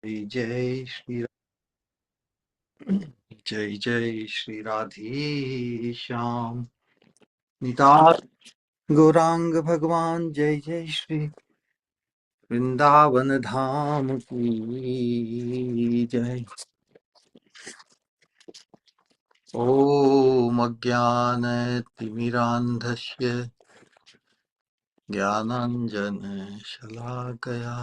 जय जय श्री जय जय श्री राधे श्याम निताय गौरांग भगवान जय जय श्री वृंदावन धाम की जय। ओम अज्ञानतिमिरान्धस्य ज्ञानाञ्जन शलाकया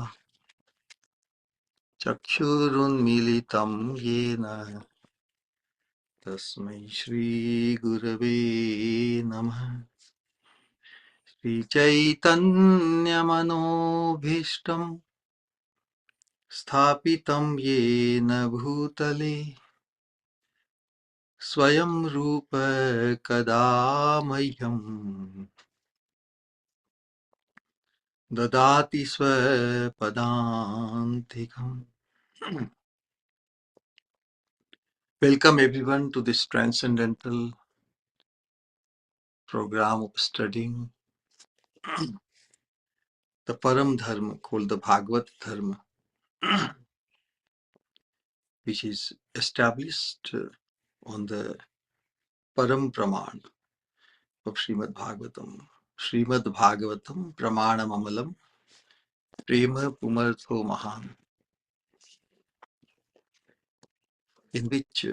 चक्षुरुन्मीलितं येन तस्मै श्रीगुरवे नमः। श्रीचैतन्यमनोभीष्टं स्थापितं येन भूतले स्वयं रूप कदा मह्यं ददाति स्वपदान्तिकम्। Welcome everyone to this transcendental program of studying the Param Dharma called the Bhagavad Dharma, which is established on the Param Praman of Srimad Bhagavatam. Srimad Bhagavatam Pramanam Amalam Prema Pumartho Mahan, in which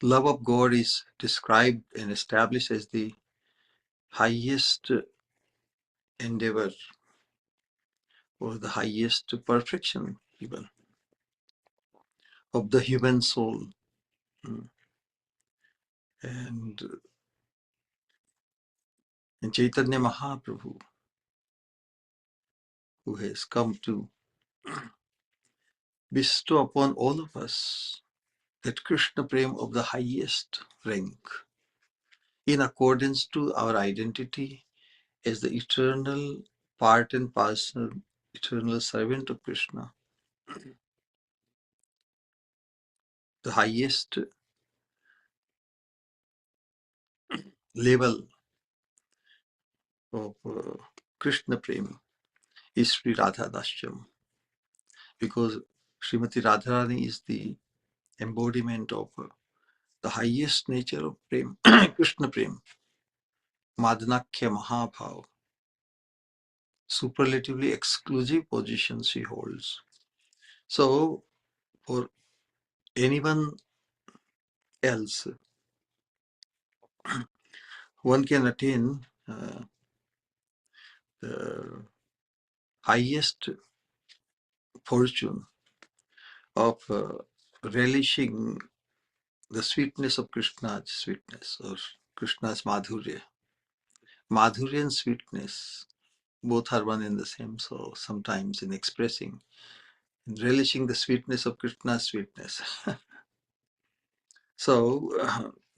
love of God is described and established as the highest endeavor or the highest perfection even of the human soul. And Chaitanya Mahaprabhu, who has come to bestow upon all of us that Krishna Prem of the highest rank, in accordance to our identity as the eternal part and parcel, eternal servant of Krishna, the highest level of Krishna Prem is Sri Radha Dasyam, because Srimati Radharani is the embodiment of the highest nature of Prem, Krishna Prem, Madanakhya Mahabhav, superlatively exclusive position she holds. So, for anyone else, one can attain the highest fortune of relishing the sweetness of Krishna's sweetness, or Krishna's Madhurya. Madhurya and sweetness, both are one and the same. So sometimes in expressing, in relishing the sweetness of Krishna's sweetness. So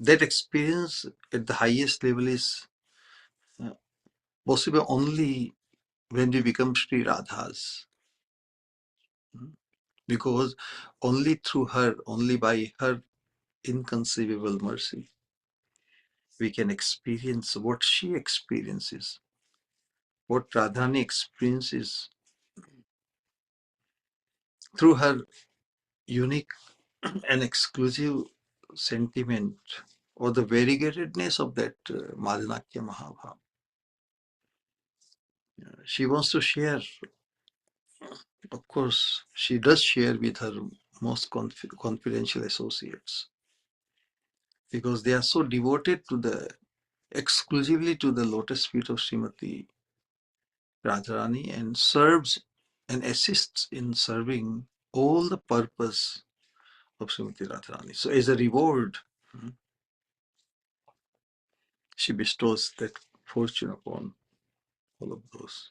that experience at the highest level is possible only when we become Sri Radha's. Because only through her, only by her inconceivable mercy, we can experience what she experiences, what Radhani experiences through her unique and exclusive sentiment, or the variegatedness of that Madhanakya Mahabhav. She wants to share, of course, she does share with her most confidential associates, because they are so devoted to the exclusively to the lotus feet of Srimati Radharani, and serves and assists in serving all the purpose of Srimati Radharani. So as a reward, she bestows that fortune upon all of those.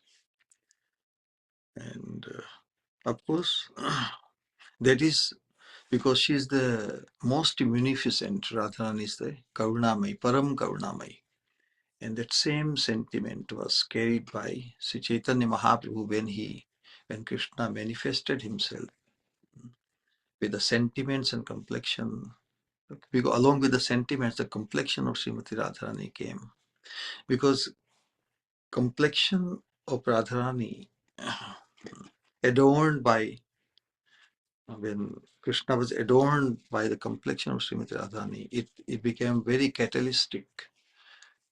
And of course, that is because she is the most munificent. Radharani is the Karunamai, Param Karunamai. And that same sentiment was carried by Sri Chaitanya Mahaprabhu when Krishna manifested himself with the sentiments and complexion. Because along with the sentiments, the complexion of Srimati Radharani came. Because complexion of Radharani, adorned by when Krishna was adorned by the complexion of Srimati Radharani, it became very catalytic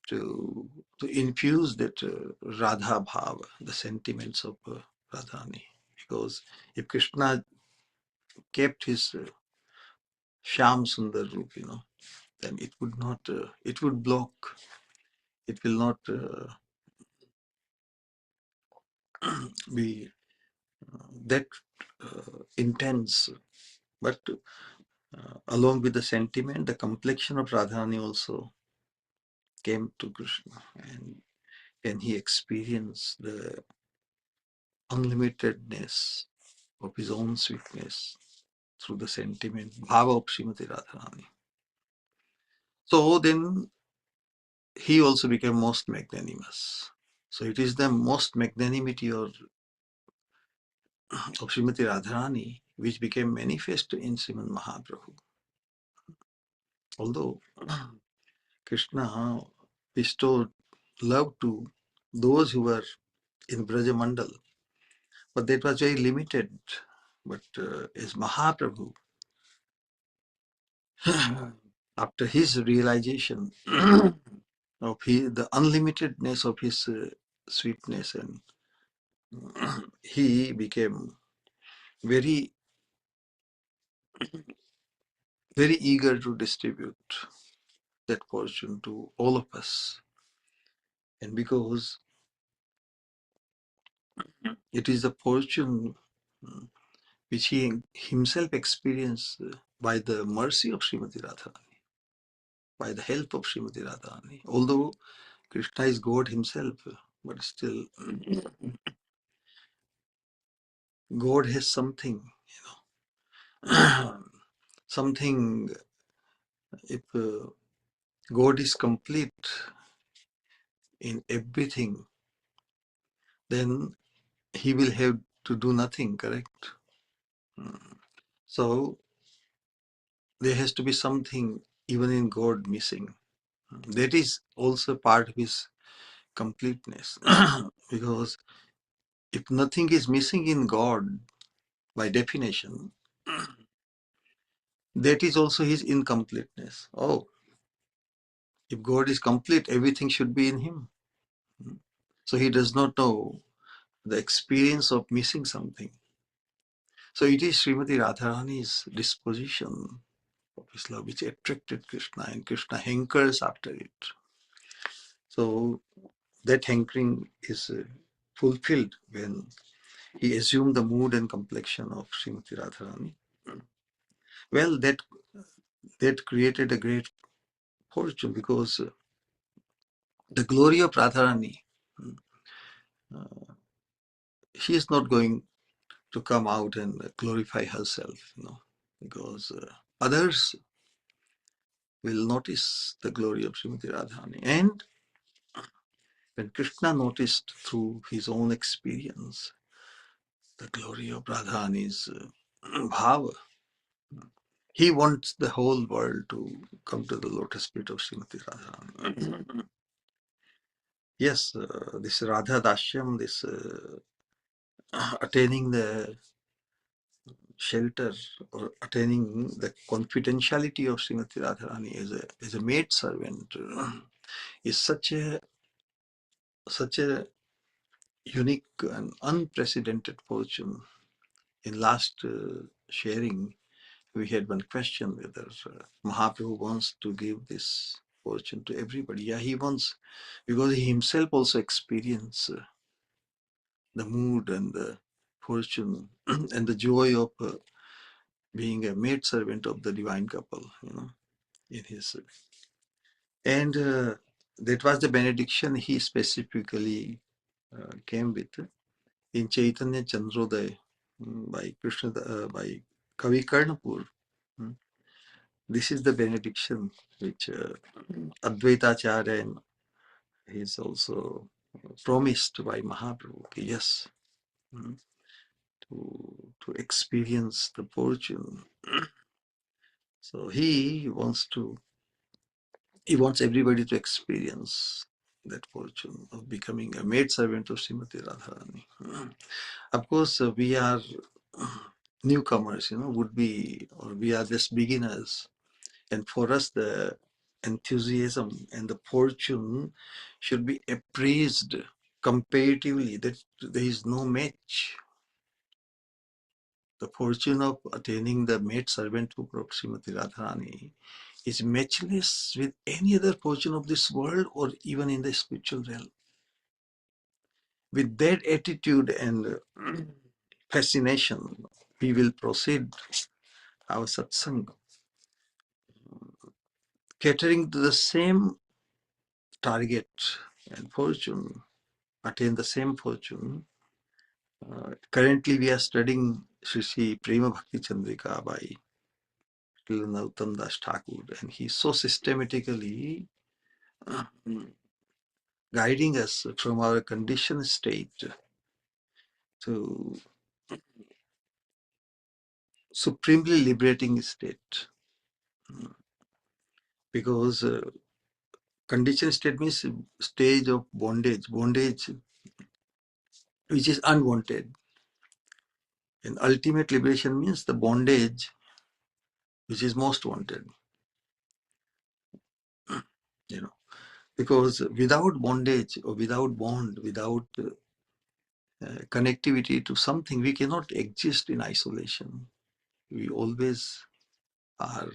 to infuse that Radha Bhava, the sentiments of Radharani. Because if Krishna kept his Shyam Sundar Roop, then it would not, it would block, it will not be that intense. But along with the sentiment, the complexion of Radharani also came to Krishna, and he experienced the unlimitedness of his own sweetness through the sentiment, bhava of Srimati Radharani. So then he also became most magnanimous. So it is the most magnanimity of Srimati Radharani which became manifest in Srimad Mahaprabhu. Although Krishna bestowed love to those who were in Braja Mandal, but that was very limited. But as Mahaprabhu, after his realization of the unlimitedness of his sweetness, and he became very, very eager to distribute that fortune to all of us. And because it is the fortune which he himself experienced by the mercy of Srimati Radharani, by the help of Srimati Radharani. Although Krishna is God himself, but still God has something, something. If God is complete in everything, then he will have to do nothing, correct? So there has to be something even in God missing. That is also part of his completeness. Because if nothing is missing in God, by definition, that is also his incompleteness. Oh, if God is complete, everything should be in him. So he does not know the experience of missing something. So it is Srimati Radharani's disposition of his love which attracted Krishna, and Krishna hankers after it. So that hankering is fulfilled when he assumed the mood and complexion of Srimati Radharani. Well, that created a great fortune, because the glory of Radharani, she is not going to come out and glorify herself, because others will notice the glory of Srimati Radharani. And when Krishna noticed through his own experience the glory of Radharani's bhava, he wants the whole world to come to the lotus feet of Srimati Radharani. Yes, this Radha Dashyam, this attaining the shelter or attaining the confidentiality of Srimati Radharani as a maid servant is such a unique and unprecedented fortune. In last sharing, we had one question whether Mahaprabhu wants to give this fortune to everybody. Yeah, he wants, because he himself also experienced the mood and the fortune and the joy of being a maid servant of the divine couple, in his. And that was the benediction he specifically came with in Chaitanya Chandrodaya by Krishna, by Kavi Karnapur. This is the benediction which Advaita Acharya and is also promised by Mahaprabhu. Okay, yes, to experience the fortune. So he wants everybody to experience that fortune of becoming a maid servant of Srimati Radharani. Of course, we are newcomers, would be, or we are just beginners. And for us, the enthusiasm and the fortune should be appraised comparatively, that there is no match. The fortune of attaining the maid servant to Srimati Radharani is matchless with any other fortune of this world or even in the spiritual realm. With that attitude and fascination, we will proceed our satsang, catering to the same target and fortune, attain the same fortune. Currently, we are studying Sri Prema Bhakti Chandrika by Narottam Das Thakur, and he so systematically uh, guiding us from our conditioned state to supremely liberating state. Because conditioned state means stage of bondage which is unwanted. And ultimate liberation means the bondage which is most wanted. Because without bondage or without bond, without connectivity to something, we cannot exist in isolation. We always are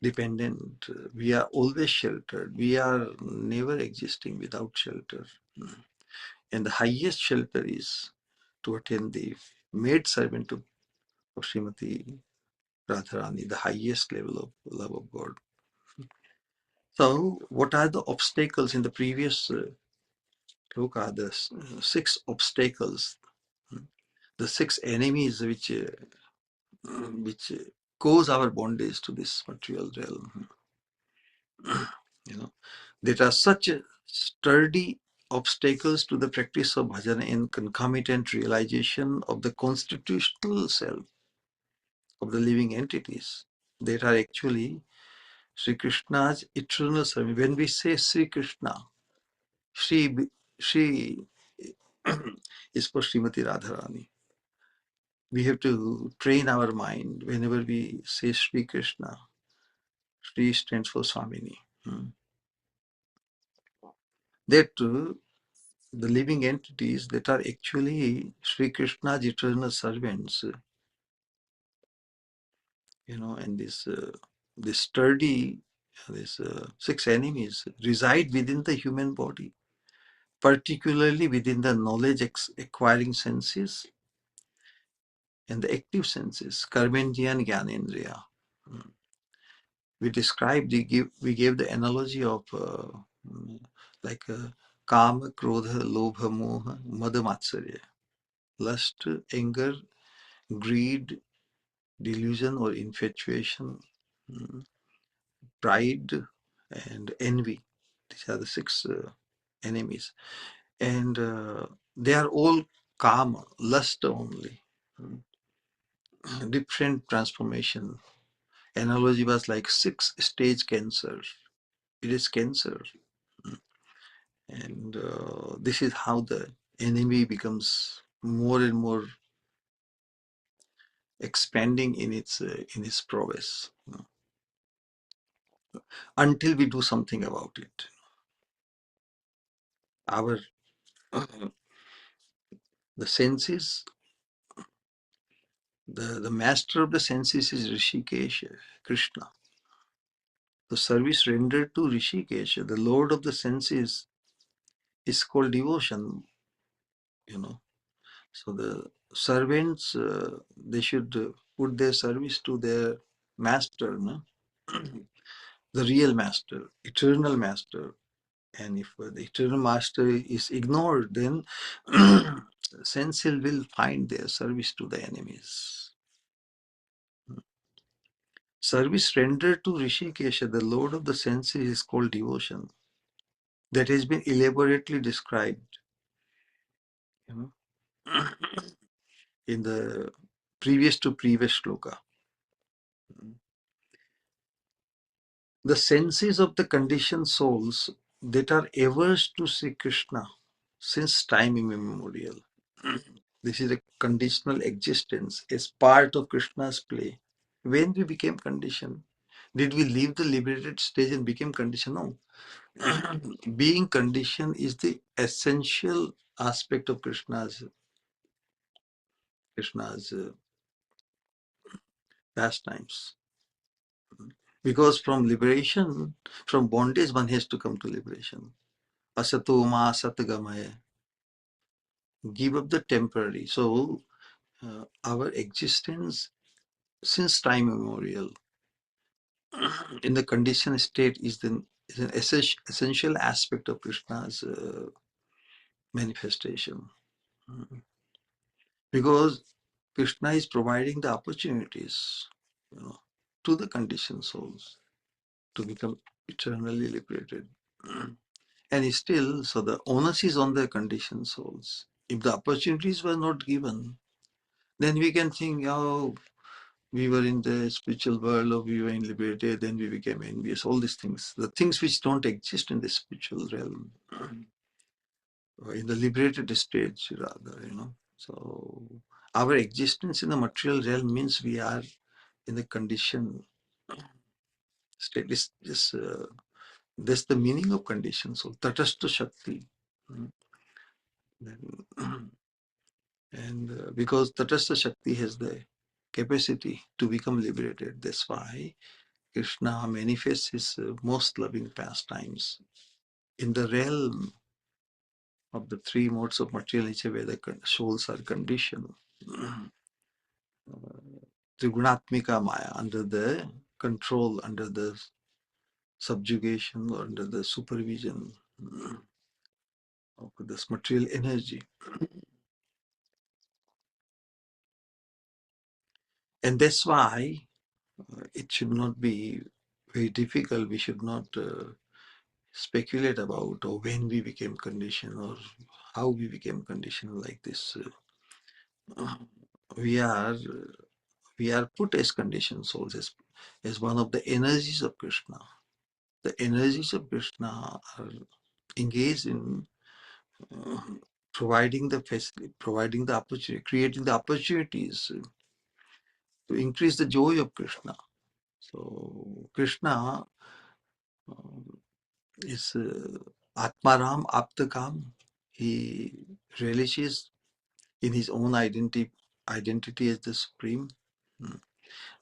dependent. We are always sheltered. We are never existing without shelter. And the highest shelter is to attain the maid servant of Srimati Radharani, the highest level of love of God. So, what are the obstacles in the previous Sloka? The six obstacles, the six enemies which cause our bondage to this material realm. That are such sturdy obstacles to the practice of bhajan and concomitant realization of the constitutional self of the living entities. That are actually Sri Krishna's eternal service. When we say Sri Krishna, Sri is for Srimati Radharani. We have to train our mind whenever we say Sri Krishna. Sri stands for Swamini. That the living entities that are actually Sri Krishna's eternal servants, and this sturdy, these six enemies reside within the human body, particularly within the knowledge acquiring senses and the active senses, karmendriya and jnanendriya. We described, we gave the analogy of like kama, krodha, lobha, moha, mada, matsarya, lust, anger, greed, delusion or infatuation, pride, and envy. These are the six enemies. And they are all kama, lust only. Different transformation. Analogy was like 6-stage cancer. It is cancer. And this is how the enemy becomes more and more expanding in its prowess, until we do something about it. Our the senses, the master of the senses is Rishikesha, Krishna. The service rendered to Rishikesha, the lord of the senses, is called devotion. So the servants, they should put their service to their master, no? The real master, eternal master. And if the eternal master is ignored, then sense will find their service to the enemies. Service rendered to Rishikesha, the lord of the senses, is called devotion. That has been elaborately described, in the previous sloka. The senses of the conditioned souls that are averse to Sri Krishna since time immemorial. This is a conditional existence as part of Krishna's play. When we became conditioned, did we leave the liberated stage and became conditioned? No. Being conditioned is the essential aspect of Krishna's pastimes. Because from liberation, from bondage, one has to come to liberation. Asato ma satgamaya. Give up the temporary. So, our existence since time immemorial in the conditioned state is an essential aspect of Krishna's manifestation. Because Krishna is providing the opportunities, to the conditioned souls to become eternally liberated. And still, so the onus is on the conditioned souls. If the opportunities were not given, then we can think, oh, we were in the spiritual world, or we were in liberated, then we became envious, all these things. The things which don't exist in the spiritual realm, or in the liberated stage, rather. So, our existence in the material realm means we are in the condition state. That's the meaning of condition. So, tatastha Shakti. Then, and because Tatastha Shakti has the capacity to become liberated, that's why Krishna manifests his most loving pastimes in the realm of the three modes of material nature where the souls are conditioned. Trigunatmika Maya, under the control, under the subjugation, or under the supervision of this material energy. And that's why it should not be very difficult. We should not speculate about or when we became conditioned or how we became conditioned like this. We are put as conditioned souls, as one of the energies of Krishna. The energies of Krishna are engaged in uh, providing the facility, providing the opportunity, creating the opportunities to increase the joy of Krishna. So Krishna is Atmaram Aptakam. He relishes in his own identity as the Supreme.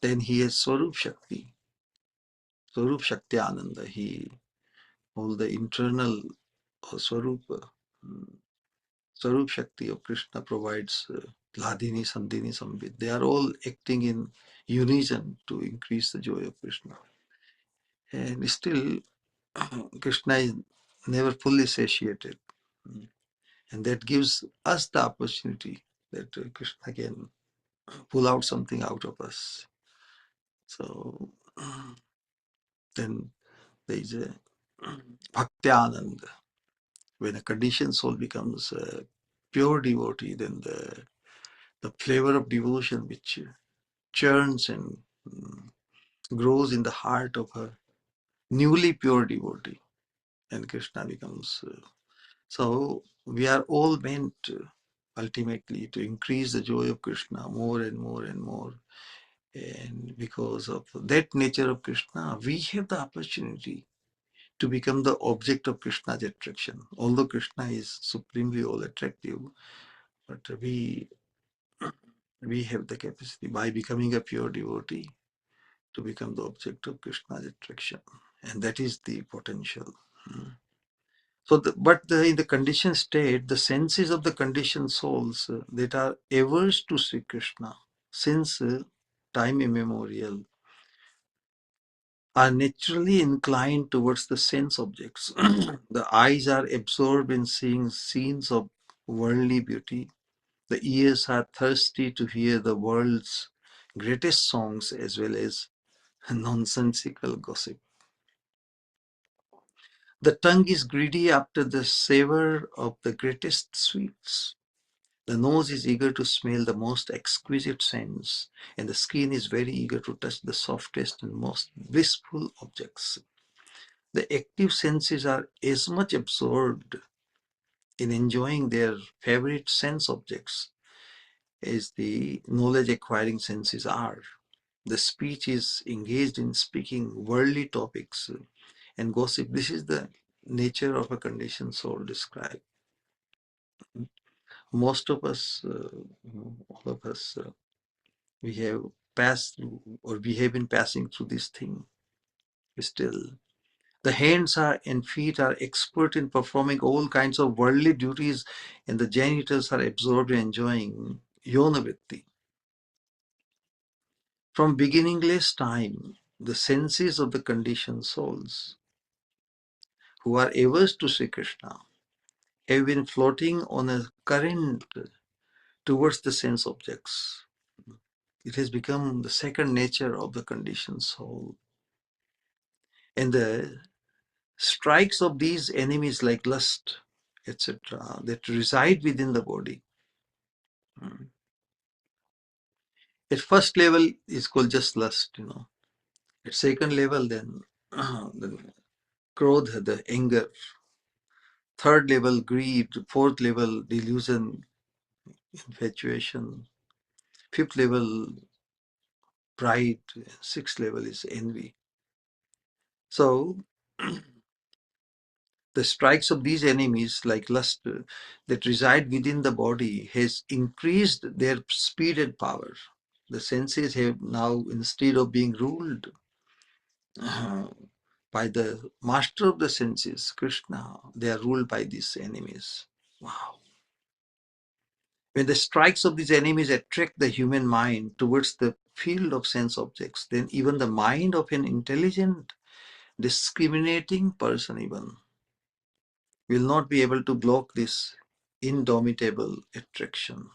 Then he has Swarup Shakti, Swarup Shakti Ananda. He, all the internal Swarupa, Swarup Shakti of Krishna provides Ladini, Sandhini, Sambit. They are all acting in unison to increase the joy of Krishna. And still, Krishna is never fully satiated. And that gives us the opportunity that Krishna can pull out something out of us. So then there is a Bhakti Anand. When a conditioned soul becomes a pure devotee, then the flavor of devotion which churns and grows in the heart of a newly pure devotee, and Krishna becomes. So we are all meant ultimately to increase the joy of Krishna more and more and more. And because of that nature of Krishna, we have the opportunity to become the object of Krishna's attraction. Although Krishna is supremely all attractive, but we have the capacity by becoming a pure devotee to become the object of Krishna's attraction. And that is the potential. So, in the conditioned state, the senses of the conditioned souls that are averse to Sri Krishna since time immemorial are naturally inclined towards the sense objects. The eyes are absorbed in seeing scenes of worldly beauty. The ears are thirsty to hear the world's greatest songs as well as nonsensical gossip. The tongue is greedy after the savor of the greatest sweets. The nose is eager to smell the most exquisite scents, and the skin is very eager to touch the softest and most blissful objects. The active senses are as much absorbed in enjoying their favorite sense objects as the knowledge acquiring senses are. The speech is engaged in speaking worldly topics and gossip. This is the nature of a conditioned soul described. Most of us, all of us, we have passed through, or we have been passing through this thing still. The hands are and feet are expert in performing all kinds of worldly duties, and the genitals are absorbed in enjoying yonavritti. From beginningless time, the senses of the conditioned souls who are averse to Sri Krishna have been floating on a current towards the sense objects. It has become the second nature of the conditioned soul. And the strikes of these enemies like lust, etc., that reside within the body. At first level is called just lust, At second level, then the krodha, the anger. Third level, greed. Fourth level, delusion, infatuation. Fifth level, pride. Sixth level is envy. So the strikes of these enemies like lust that reside within the body has increased their speed and power. The senses have now, instead of being ruled by the master of the senses, Krishna, they are ruled by these enemies. Wow. When the strikes of these enemies attract the human mind towards the field of sense objects, then even the mind of an intelligent, discriminating person even will not be able to block this indomitable attraction.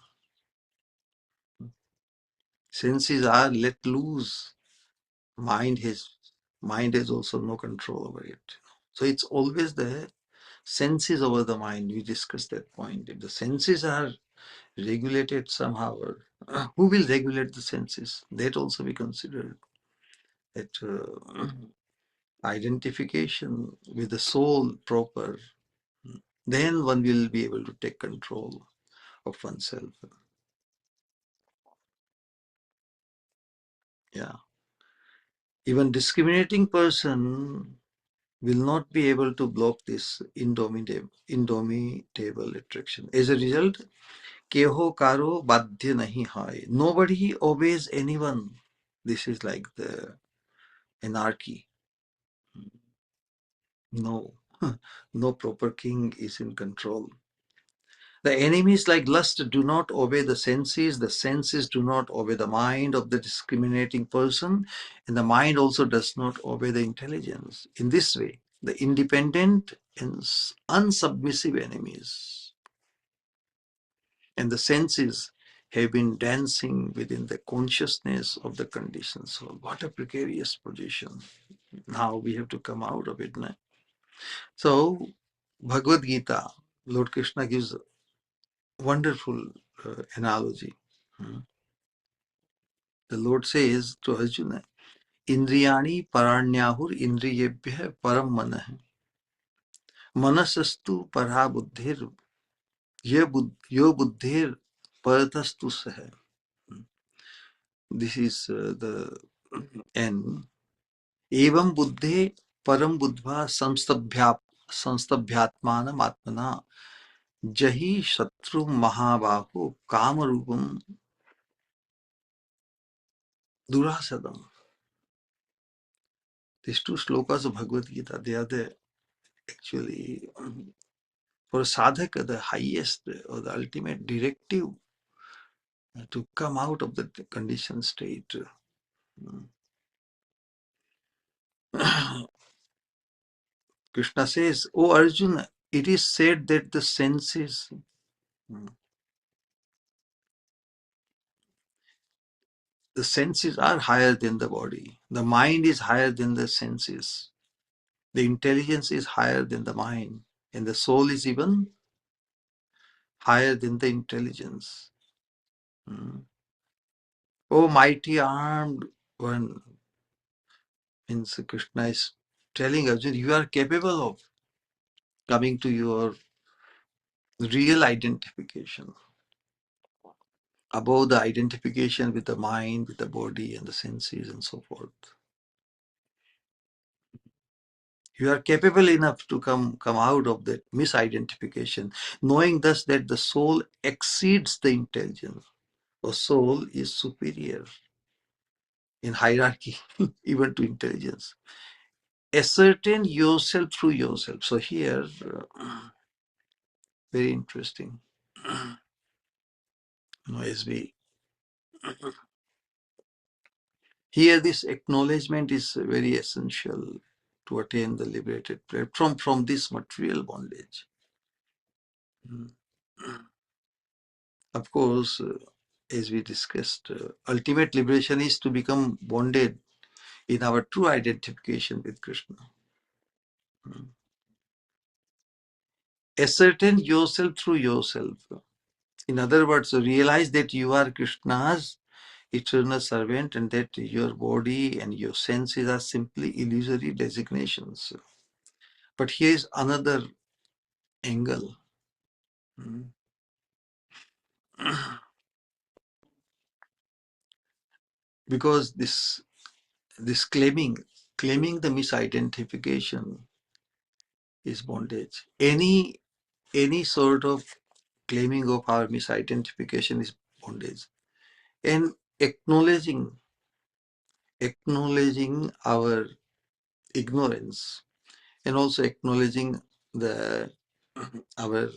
Senses are let loose. Mind has also no control over it. So it's always the senses over the mind. We discussed that point. If the senses are regulated somehow, or, who will regulate the senses? That also we considered. That identification with the soul proper, then one will be able to take control of oneself. Yeah. Even discriminating person will not be able to block this indomitable attraction. As a result, keho karo badhya nahi hai. Nobody obeys anyone. This is like the anarchy. No, no proper king is in control. The enemies like lust do not obey the senses do not obey the mind of the discriminating person, and the mind also does not obey the intelligence. In this way, the independent and unsubmissive enemies and the senses have been dancing within the consciousness of the conditioned soul. What a precarious position. Now we have to come out of it. Now. So, Bhagavad Gita, Lord Krishna gives a wonderful analogy. Hmm. The Lord says to Arjuna, Indriyani paranyahur indriyebhya param manah. Manasastu para buddhir yo buddhir paratastu sah. This is the end. Evam buddhe param buddhva samstabhyatmanam atmana jahi shatru mahabahu kamarupam durasadam. These two slokas of Bhagavad Gita, they are the actually for a sadhaka, the highest or the ultimate directive to come out of the conditioned state. Krishna says, "O Arjuna, it is said that the senses are higher than the body. The mind is higher than the senses. The intelligence is higher than the mind. And the soul is even higher than the intelligence. O mighty armed one," means Krishna is telling Arjuna, you are capable of coming to your real identification. above the identification with the mind, with the body and the senses and so forth. You are capable enough to come out of that misidentification, knowing thus that the soul exceeds the intelligence. The soul is superior in hierarchy, even to intelligence. Ascertain yourself through yourself. So here, very interesting. As we here, this acknowledgement is very essential to attain the liberated platform from this material bondage. Of course, as we discussed, ultimate liberation is to become bonded in our true identification with Krishna. Ascertain yourself through yourself. In other words, realize that you are Krishna's eternal servant and that your body and your senses are simply illusory designations. But here is another angle. Because this claiming the misidentification is bondage. Any sort of claiming of our misidentification is bondage. And acknowledging our ignorance and also acknowledging the our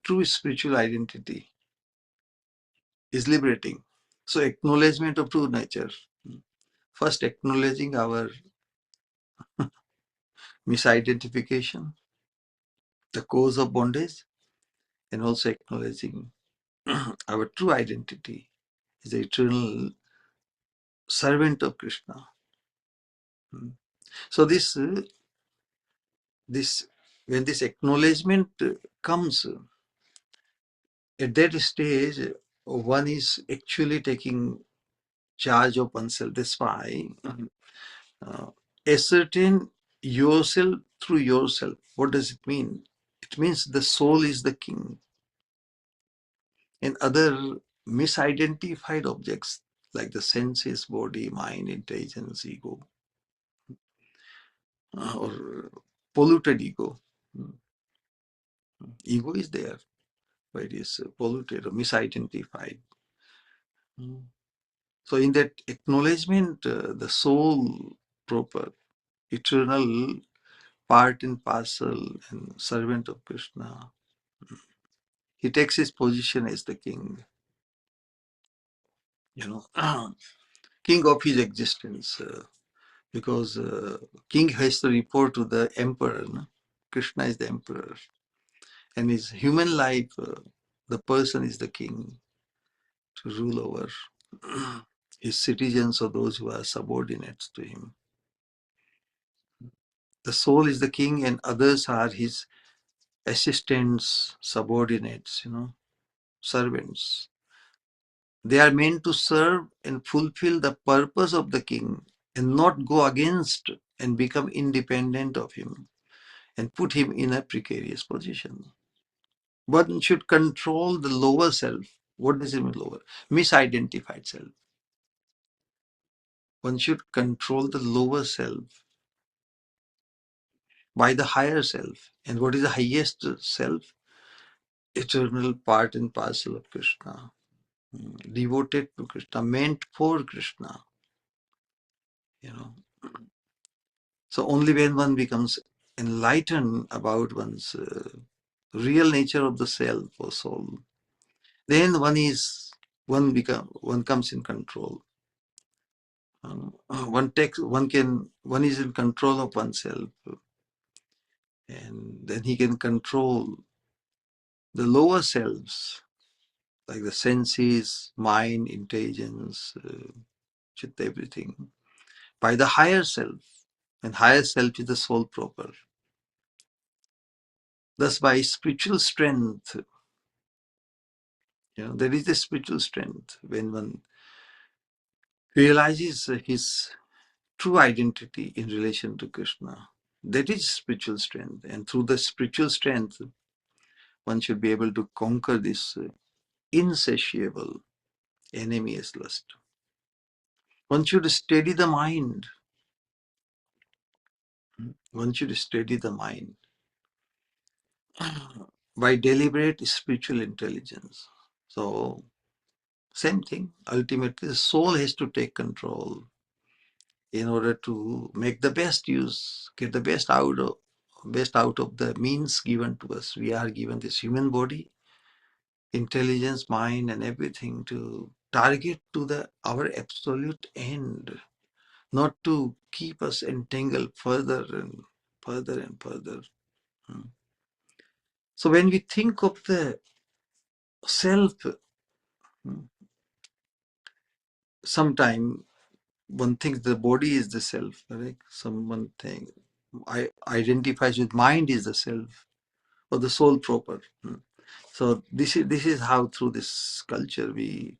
true spiritual identity is liberating. So acknowledgement of true nature. First acknowledging our misidentification, the cause of bondage, and also acknowledging our true identity is the eternal servant of Krishna. So this when this acknowledgement comes, at that stage, one is actually taking charge of oneself. That's why uh, ascertain yourself through yourself. What does it mean? It means the soul is the king, and other misidentified objects like the senses, body, mind, intelligence, ego, or polluted ego. Ego is there, but it is polluted or misidentified. So in that acknowledgement, the soul proper, eternal part and parcel and servant of Krishna, he takes his position as the king, king of his existence, because king has to report to the emperor. No? Krishna is the emperor, and his human life, the person is the king to rule over his citizens or those who are subordinates to him. The soul is the king, and others are his assistants, subordinates, servants. They are meant to serve and fulfill the purpose of the king and not go against and become independent of him and put him in a precarious position. One should control the lower self. What does it mean, lower? Misidentified self. One should control the lower self by the higher self. And what is the highest self? Eternal part and parcel of Krishna. Devoted to Krishna, meant for Krishna. So only when one becomes enlightened about one's real nature of the self or soul, then one comes in control. One is in control of oneself, and then he can control the lower selves, like the senses, mind, intelligence, chitta, everything, by the higher self. And higher self is the soul proper. Thus, by spiritual strength, there is a spiritual strength when one realizes his true identity in relation to Krishna. That is spiritual strength. And through the spiritual strength, one should be able to conquer this insatiable enemy is lust. One should steady the mind. One should steady the mind by deliberate spiritual intelligence. So, same thing. Ultimately, the soul has to take control in order to make the best use, get the best out of the means given to us. We are given this human body, intelligence, mind, and everything to target to the our absolute end, not to keep us entangled further and further and further. So when we think of the self, sometime one thinks the body is the self, correct? Someone think I identifies with mind is the self or the soul proper. So this is how through this culture we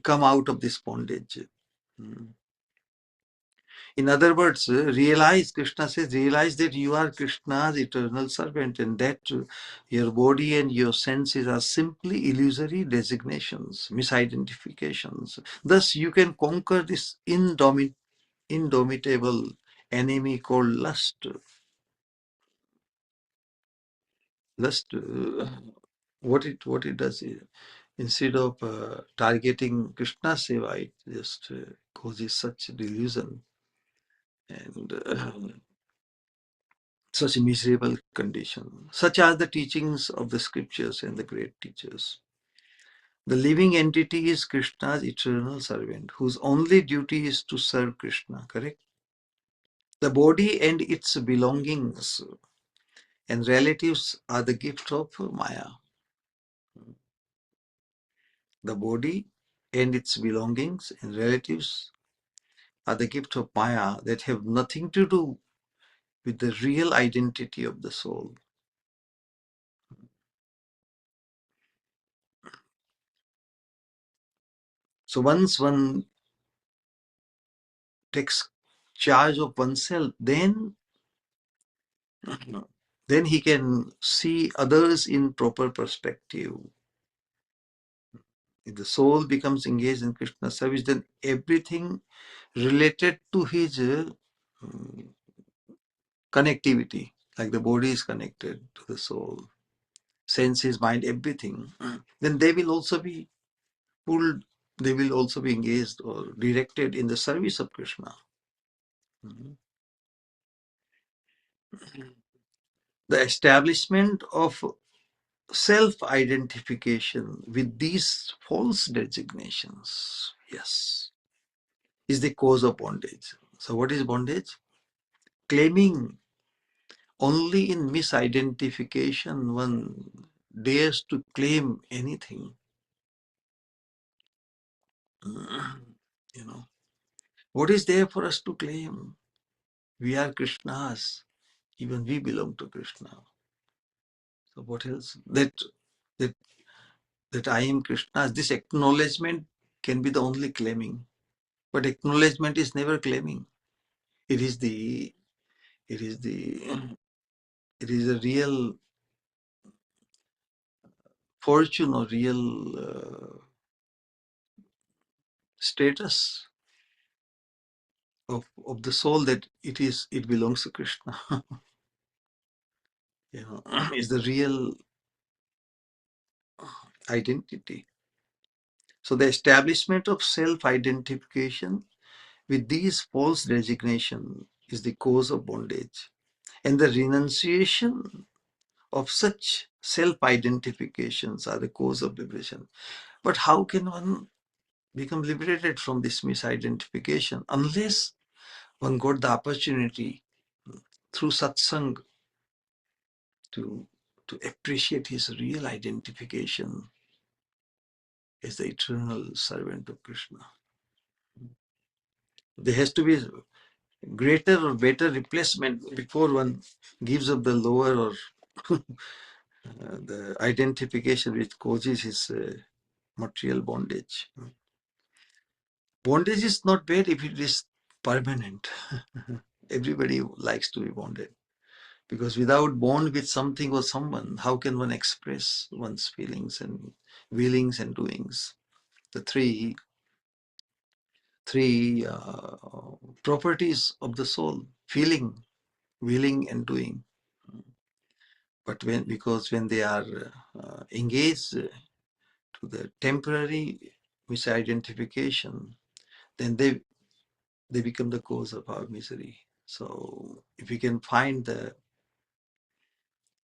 come out of this bondage. In other words, realize, Krishna says, realize that you are Krishna's eternal servant and that your body and your senses are simply illusory designations, misidentifications. Thus, you can conquer this indomitable enemy called lust. Lust, what it does is, instead of targeting Krishna Seva, it just causes such delusion and such a miserable condition. Such are the teachings of the scriptures and the great teachers. The living entity is Krishna's eternal servant, whose only duty is to serve Krishna, correct? The body and its belongings and relatives are the gift of Maya. The body and its belongings and relatives are the gift of Maya that have nothing to do with the real identity of the soul. So once one takes charge of oneself, then he can see others in proper perspective. If the soul becomes engaged in Krishna service, then everything related to his connectivity, like the body is connected to the soul, senses, mind, everything, then they will also be pulled, they will also be engaged or directed in the service of Krishna. The establishment of self-identification with these false designations, yes, is the cause of bondage. So what is bondage? Claiming only in misidentification one dares to claim anything. You know, what is there for us to claim? We are Krishna's. Even we belong to Krishna. So what else? That that I am Krishna's. This acknowledgement can be the only claiming. But acknowledgement is never claiming. It is the it is the it is a real fortune or real status of the soul that it belongs to Krishna. You know, is the real identity. So the establishment of self-identification with these false designation is the cause of bondage. And the renunciation of such self-identifications are the cause of liberation. But how can one become liberated from this misidentification unless one got the opportunity through satsang to appreciate his real identification as the eternal servant of Krishna? There has to be greater or better replacement before one gives up the lower or the identification which causes his material bondage. Bondage is not bad if it is permanent. Everybody likes to be bonded. Because without bond with something or someone, how can one express one's feelings and willings and doings? The three properties of the soul: feeling, willing, and doing. But when they are engaged to the temporary misidentification, then they become the cause of our misery. So if we can find the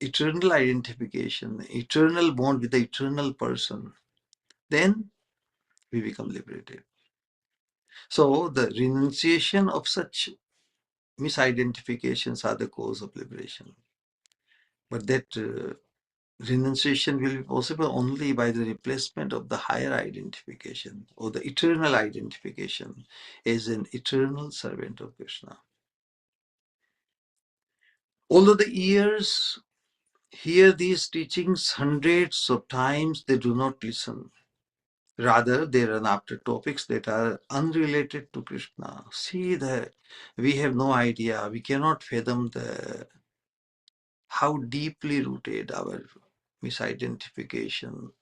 eternal identification, eternal bond with the eternal person, then we become liberated. So the renunciation of such misidentifications are the cause of liberation. But that renunciation will be possible only by the replacement of the higher identification or the eternal identification as an eternal servant of Krishna. Although the ears hear these teachings hundreds of times, they do not listen. Rather, they run after topics that are unrelated to Krishna. See that we have no idea, we cannot fathom how deeply rooted our misidentification.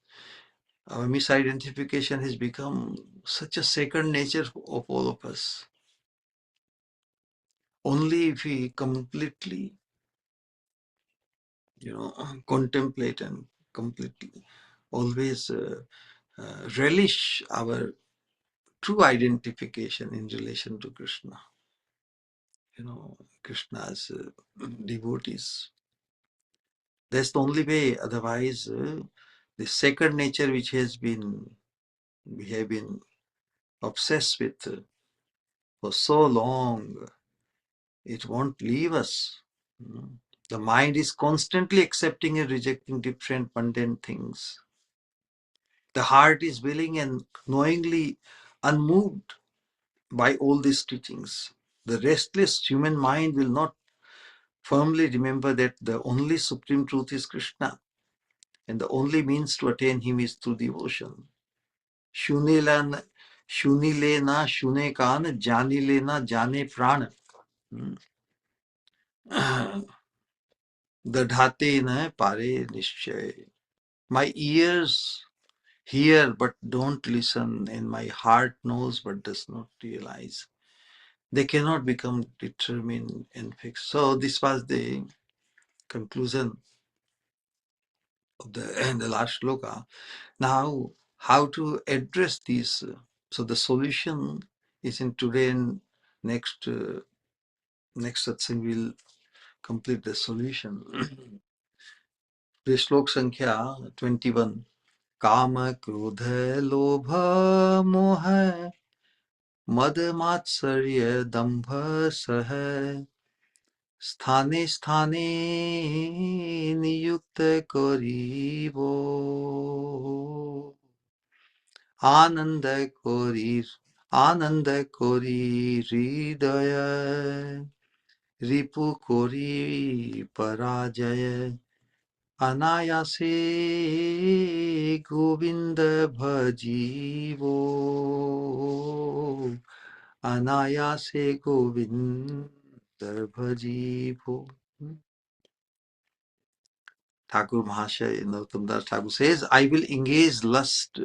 Our misidentification has become such a second nature of all of us. Only if we completely, contemplate and completely always relish our true identification in relation to Krishna, Krishna's devotees. That's the only way. Otherwise, the second nature which we have been obsessed with for so long, it won't leave us. The mind is constantly accepting and rejecting different mundane things. The heart is willing and knowingly unmoved by all these teachings. The restless human mind will not firmly remember that the only supreme truth is Krishna, and the only means to attain him is through devotion. Shunilena shune kan, janilena jane prana. Dadhate na pare nishchay. My ears hear but don't listen, and my heart knows but does not realize. They cannot become determined and fixed. So this was the conclusion of the last sloka. Now, how to address these? So the solution is in today and next satsang will complete the solution. The slok sankhya 21. Kama krodha lobha moha मद मात्सर्य दंभ सह स्थाने स्थाने नियुक्त करीब आनंद करी आनंद करी हृदय रिपु करी पराजय अनायासे गोविंद भजीवो अनायासे Govind भजीवो. Thakur Mahashaya Narottam Das Thakur says, I will engage lust,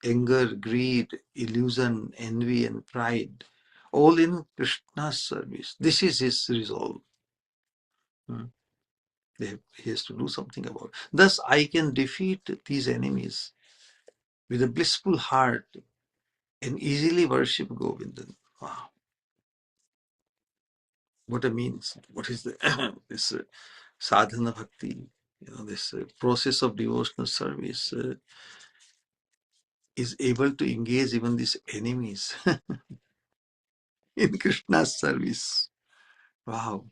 anger, greed, illusion, envy, and pride, all in Krishna's service. This is his resolve. He has to do something about it. Thus, I can defeat these enemies with a blissful heart and easily worship Govindan. Wow. What it means? What is this sadhana bhakti? This process of devotional service is able to engage even these enemies in Krishna's service. Wow.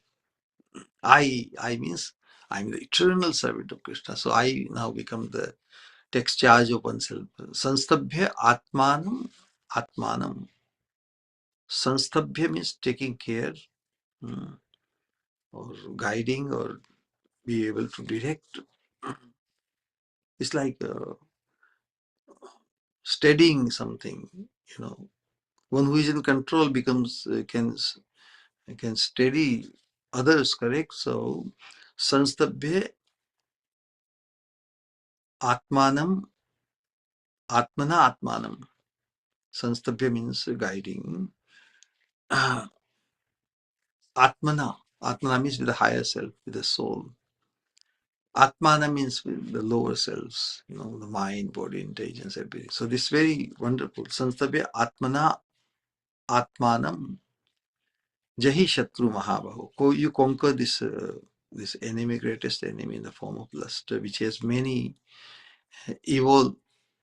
I means I'm the eternal servant of Krishna. So I now become the takes charge of oneself. Sanstabhya atmanam. Sanstabhya means taking care, or guiding, or be able to direct. It's like steadying something. One who is in control becomes can steady others. Correct. So Sanstabhye Atmanam Atmana Atmanam. Sanstabhya means guiding. Atmana. Atmana means with the higher self, with the soul. Atmana means with the lower selves, the mind, body, intelligence, everything. So this is very wonderful. Sanstabhya Atmana Atmanam Jahi Shatru Mahabaho. You conquer this enemy, greatest enemy in the form of lust, which has many evolved,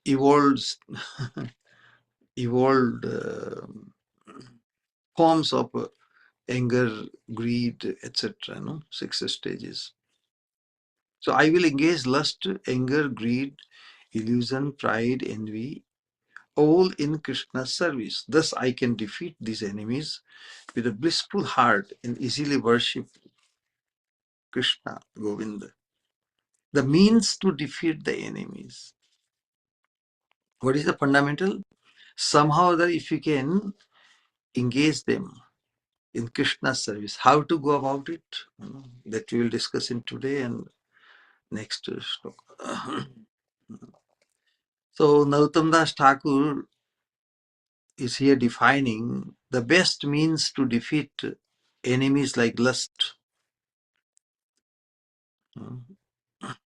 evolved, evolved forms of anger, greed, etc. No, 6 stages. So I will engage lust, anger, greed, illusion, pride, envy, all in Krishna's service. Thus I can defeat these enemies with a blissful heart and easily worship Krishna, Govinda. The means to defeat the enemies. What is the fundamental? Somehow that if you can engage them in Krishna's service, how to go about it, that we will discuss in today and next sloka. So Narottam Das Thakur is here defining the best means to defeat enemies like lust,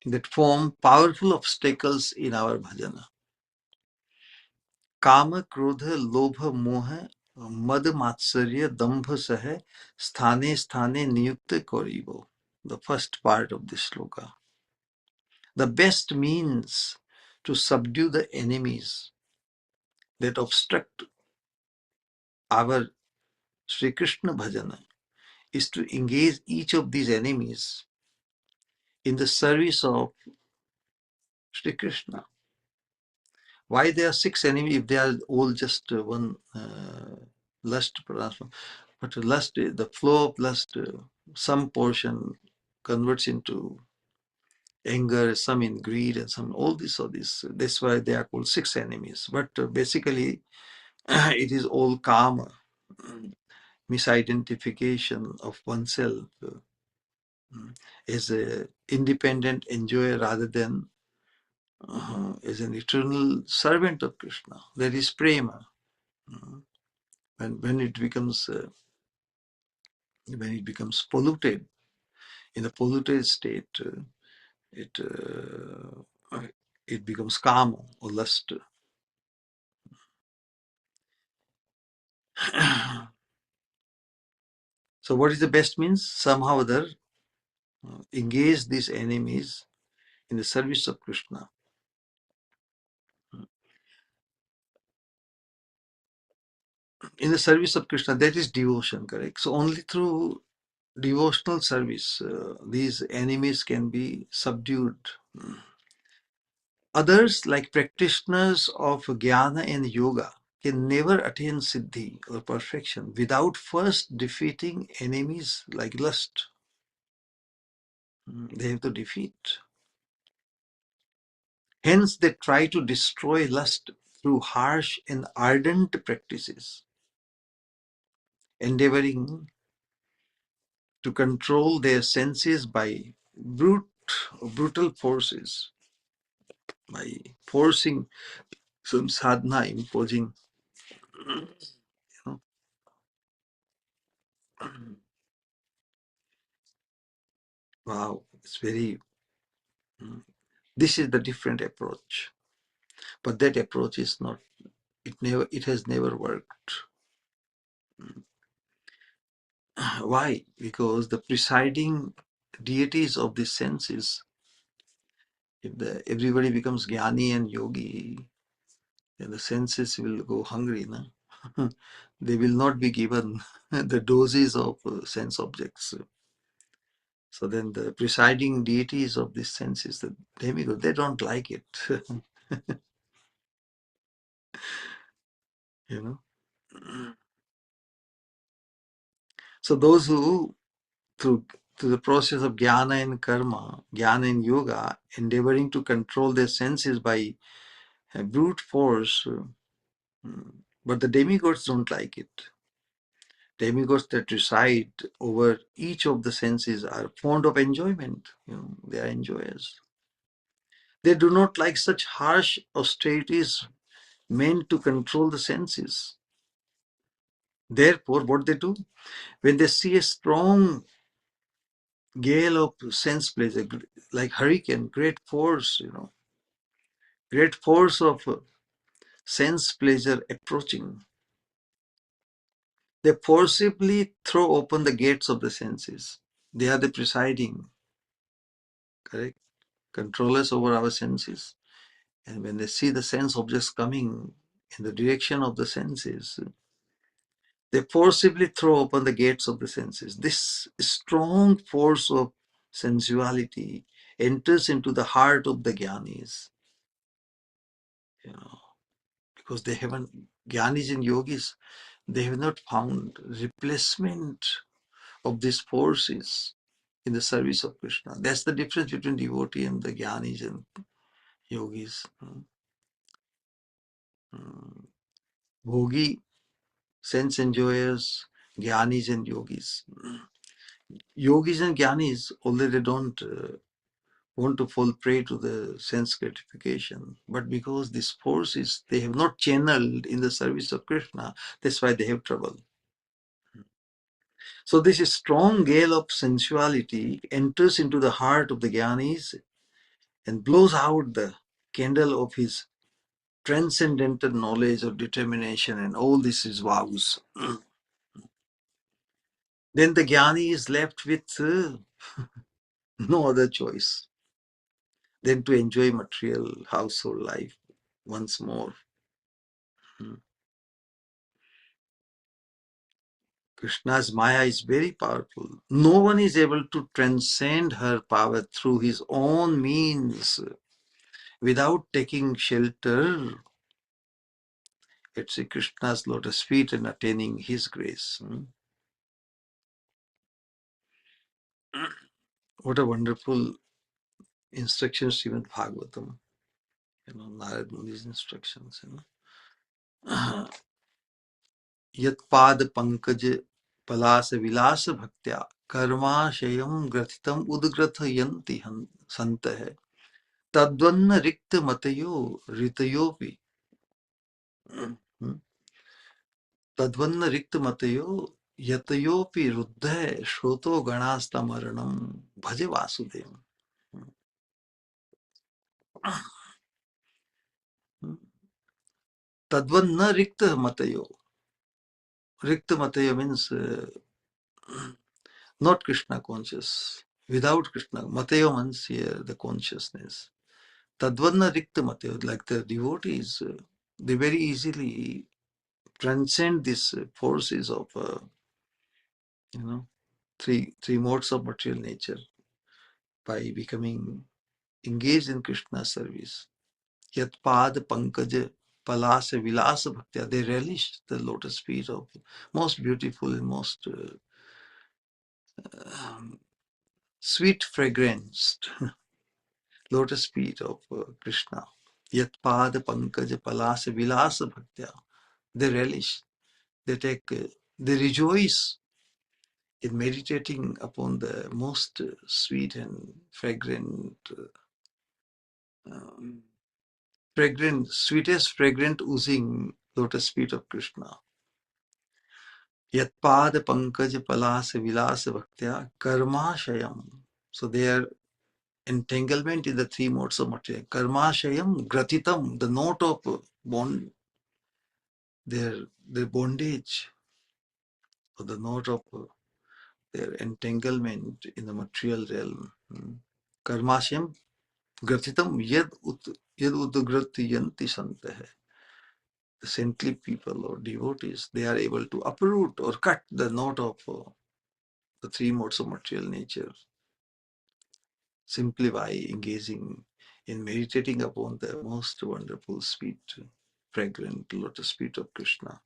that form powerful obstacles in our bhajana. Kama, Krodha, Lobha, Moha, Mad, Matsarya, Dambha, Saha, Sthane, Sthane, Niyukta, Koribo. The first part of this sloka. The best means to subdue the enemies that obstruct our Sri Krishna bhajana is to engage each of these enemies in the service of Sri Krishna. Why there are 6 enemies if they are all just one lust? But lust, the flow of lust, some portion converts into anger, some in greed, and some all this or this. That's why they are called 6 enemies. But basically, it is all karma, misidentification of oneself as an independent enjoyer rather than as an eternal servant of Krishna. That is prema. When it becomes polluted, in a polluted state, it it becomes kama or lust. So what is the best means? Somehow or other, engage these enemies in the service of Krishna. In the service of Krishna, that is devotion, correct? So only through devotional service, these enemies can be subdued. Others, like practitioners of jnana and yoga, can never attain siddhi or perfection without first defeating enemies like lust. They have to defeat. Hence, they try to destroy lust through harsh and ardent practices, endeavoring to control their senses by brutal forces, by forcing some sadhana, imposing, you know. Wow, it's very. This is the different approach, but that approach is not. It has never worked. Why? Because the presiding deities of the senses, if everybody becomes jnani and yogi, then the senses will go hungry. No? They will not be given the doses of sense objects. So then the presiding deities of this senses, the demigods, they don't like it. you know. So those who through the process of jnana and karma, jnana and yoga, endeavoring to control their senses by brute force, but the demigods don't like it. Demigods that reside over each of the senses are fond of enjoyment. They are enjoyers. They do not like such harsh austerities meant to control the senses. Therefore, what they do, when they see a strong gale of sense pleasure, like hurricane, great force, great force of sense pleasure approaching, they forcibly throw open the gates of the senses. They are the presiding, correct, controllers over our senses. And when they see the sense objects coming in the direction of the senses, they forcibly throw open the gates of the senses. This strong force of sensuality enters into the heart of the jnanis, because they haven't, jnanis and yogis, they have not found replacement of these forces in the service of Krishna. That's the difference between devotee and the jnanis and yogis. Bhogi, sense enjoyers, jnanis and yogis. Yogis and jnanis, although they don't want to fall prey to the sense gratification, but because these forces they have not channeled in the service of Krishna, that's why they have trouble. So this strong gale of sensuality enters into the heart of the jnanis and blows out the candle of his transcendental knowledge or determination, and all this is vows. Then the jnani is left with no other choice than to enjoy material household life once more. Krishna's Maya is very powerful. No one is able to transcend her power through his own means without taking shelter at Sri Krishna's lotus feet and attaining his grace. What a wonderful instruction, Srimad Bhagavatam. Narad Muni's instructions. Yat pad pankaj palasa vilasa bhaktya karma shayam gratitam udgratha yanti santa hai. Tadvanna rikta matayo ritayopi. Tadvanna rikta matayo yatayopi ruddha shroto ganasta maranam bhaje vasudevam. Tadvanna rikta matayo. Rikta matayo means not Krishna conscious. Without Krishna. Matayo means here the consciousness. Tadvanna rikta matayo, like the devotees, they very easily transcend these forces of three modes of material nature by becoming engaged in Krishna's service. Yat pad pankaj palasa vilasa bhaktya, they relish the lotus feet of most beautiful and most sweet fragranced lotus feet of Krishna. Yat pad pankaj palasa vilasa bhaktya, they relish, they take, they rejoice in meditating upon the most sweet and fragrant, sweetest fragrant oozing lotus feet of Krishna. Yat pad pankaj palasa vilasa bhaktya karmashayam. So their entanglement in the three modes of material. Karmashayam gratitam, the note of bond, their bondage, or the note of their entanglement in the material realm. Karmashayam gratitam yad udgrati yanti santah. The saintly people or devotees, they are able to uproot or cut the knot of the three modes of material nature simply by engaging in meditating upon the most wonderful, sweet, fragrant lotus feet of Krishna.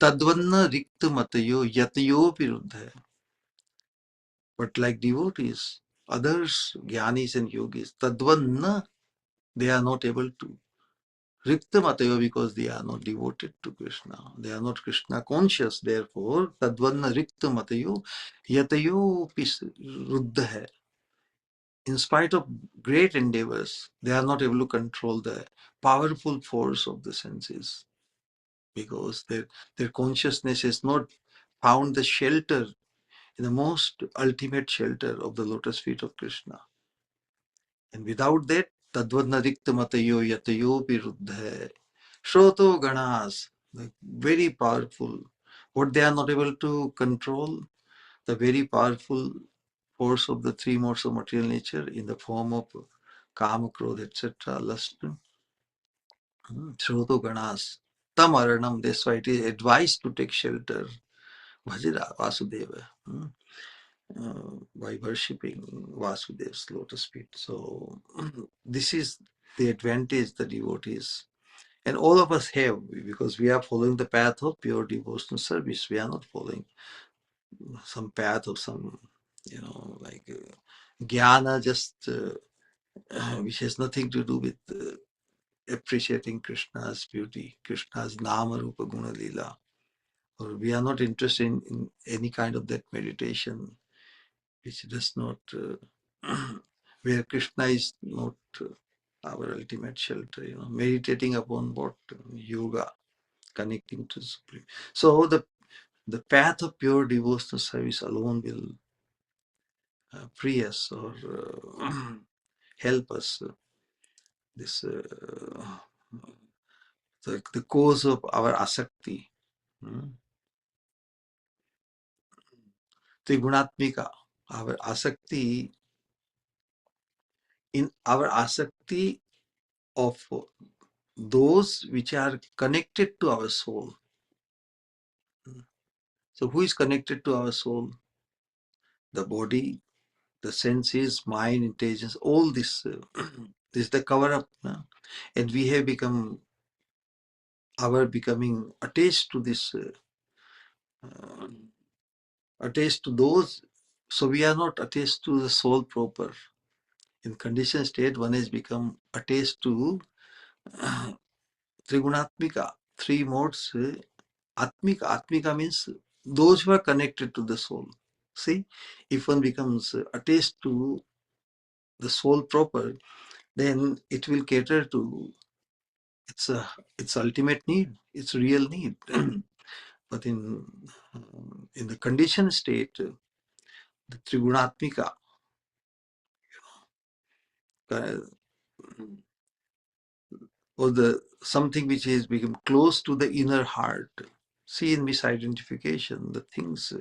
Tadvanna rikta matayo yatayo viruddha. But like devotees, others, jnanis and yogis, tadvanna, they are not able to Rikta Matayo, because they are not devoted to Krishna. They are not Krishna conscious. Therefore, Tadvanna Rikta Matayo Yatayo Ruddha hai. In spite of great endeavors, they are not able to control the powerful force of the senses, because their consciousness has not found the shelter, in the most ultimate shelter of the lotus feet of Krishna. And without that, Tadvanna Rikta Matayo Yatayo Ruddha. Shroto Ganas, the very powerful, what they are not able to control, the very powerful force of the three modes of material nature in the form of Kama, Krodha, etc., lust. Shroto Ganas, Tam Aranam, that's why it is advised to take shelter, Bhajira Vasudeva, by worshipping Vasudeva's lotus feet. So, this is the advantage the devotees. And all of us have, because we are following the path of pure devotional service. We are not following some path of some, like jnana, just which has nothing to do with appreciating Krishna's beauty, Krishna's nama rupa guna lila. Or we are not interested in any kind of that meditation, which does not, where Krishna is not our ultimate shelter. Meditating upon what? Yoga, connecting to the Supreme. So the path of pure devotional service alone will free us, or help us. This the cause of our asakti, trigunatmika, our asakti, in our asakti of those which are connected to our soul. So who is connected to our soul? The body, the senses, mind, intelligence, all this. This is the cover up. And we have becoming attached to this, attached to those. So we are not attached to the soul proper. In conditioned state, one has become attached to Trigunatmika, three modes. Atmika means those who are connected to the soul. See, if one becomes attached to the soul proper, then it will cater to its ultimate need, its real need. But in the conditioned state, the Trigunatmika, uh, or the something which has become close to the inner heart. See, in misidentification, the things,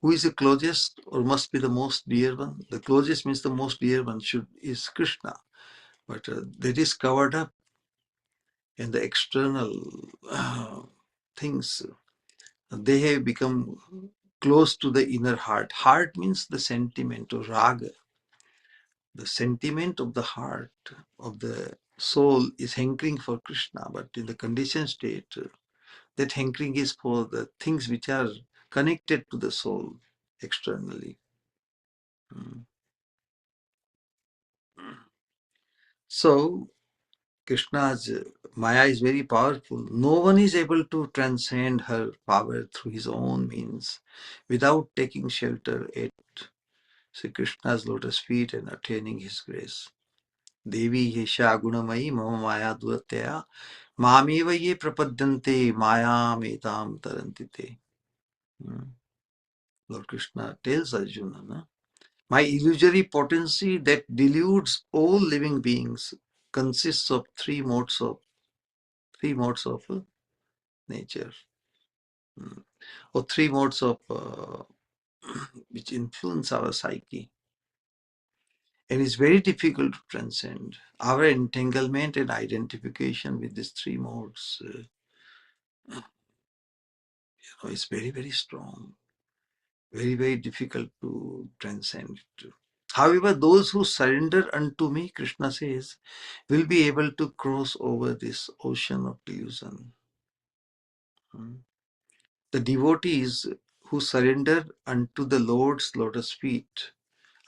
who is the closest or must be the most dear one? The closest means the most dear one is Krishna, but that is covered up in the external things. They have become close to the inner heart. Heart means the sentiment or raga. The sentiment of the heart, of the soul, is hankering for Krishna, but in the conditioned state, that hankering is for the things which are connected to the soul externally. So, Krishna's Maya is very powerful. No one is able to transcend her power through his own means without taking shelter at Sri Krishna's lotus feet and attaining his grace. Devi Yesha Gunamayi Mama Maya Duratya Mameva Ye Prapadyante Maya Metam Tarantite. Lord Krishna tells Arjuna, my illusory potency that deludes all living beings consists of three modes of nature, or three modes of which influence our psyche, and it's very difficult to transcend. Our entanglement and identification with these three modes is very, very strong, very, very difficult to transcend it. However, those who surrender unto me, Krishna says, will be able to cross over this ocean of delusion. The devotees who surrender unto the Lord's lotus feet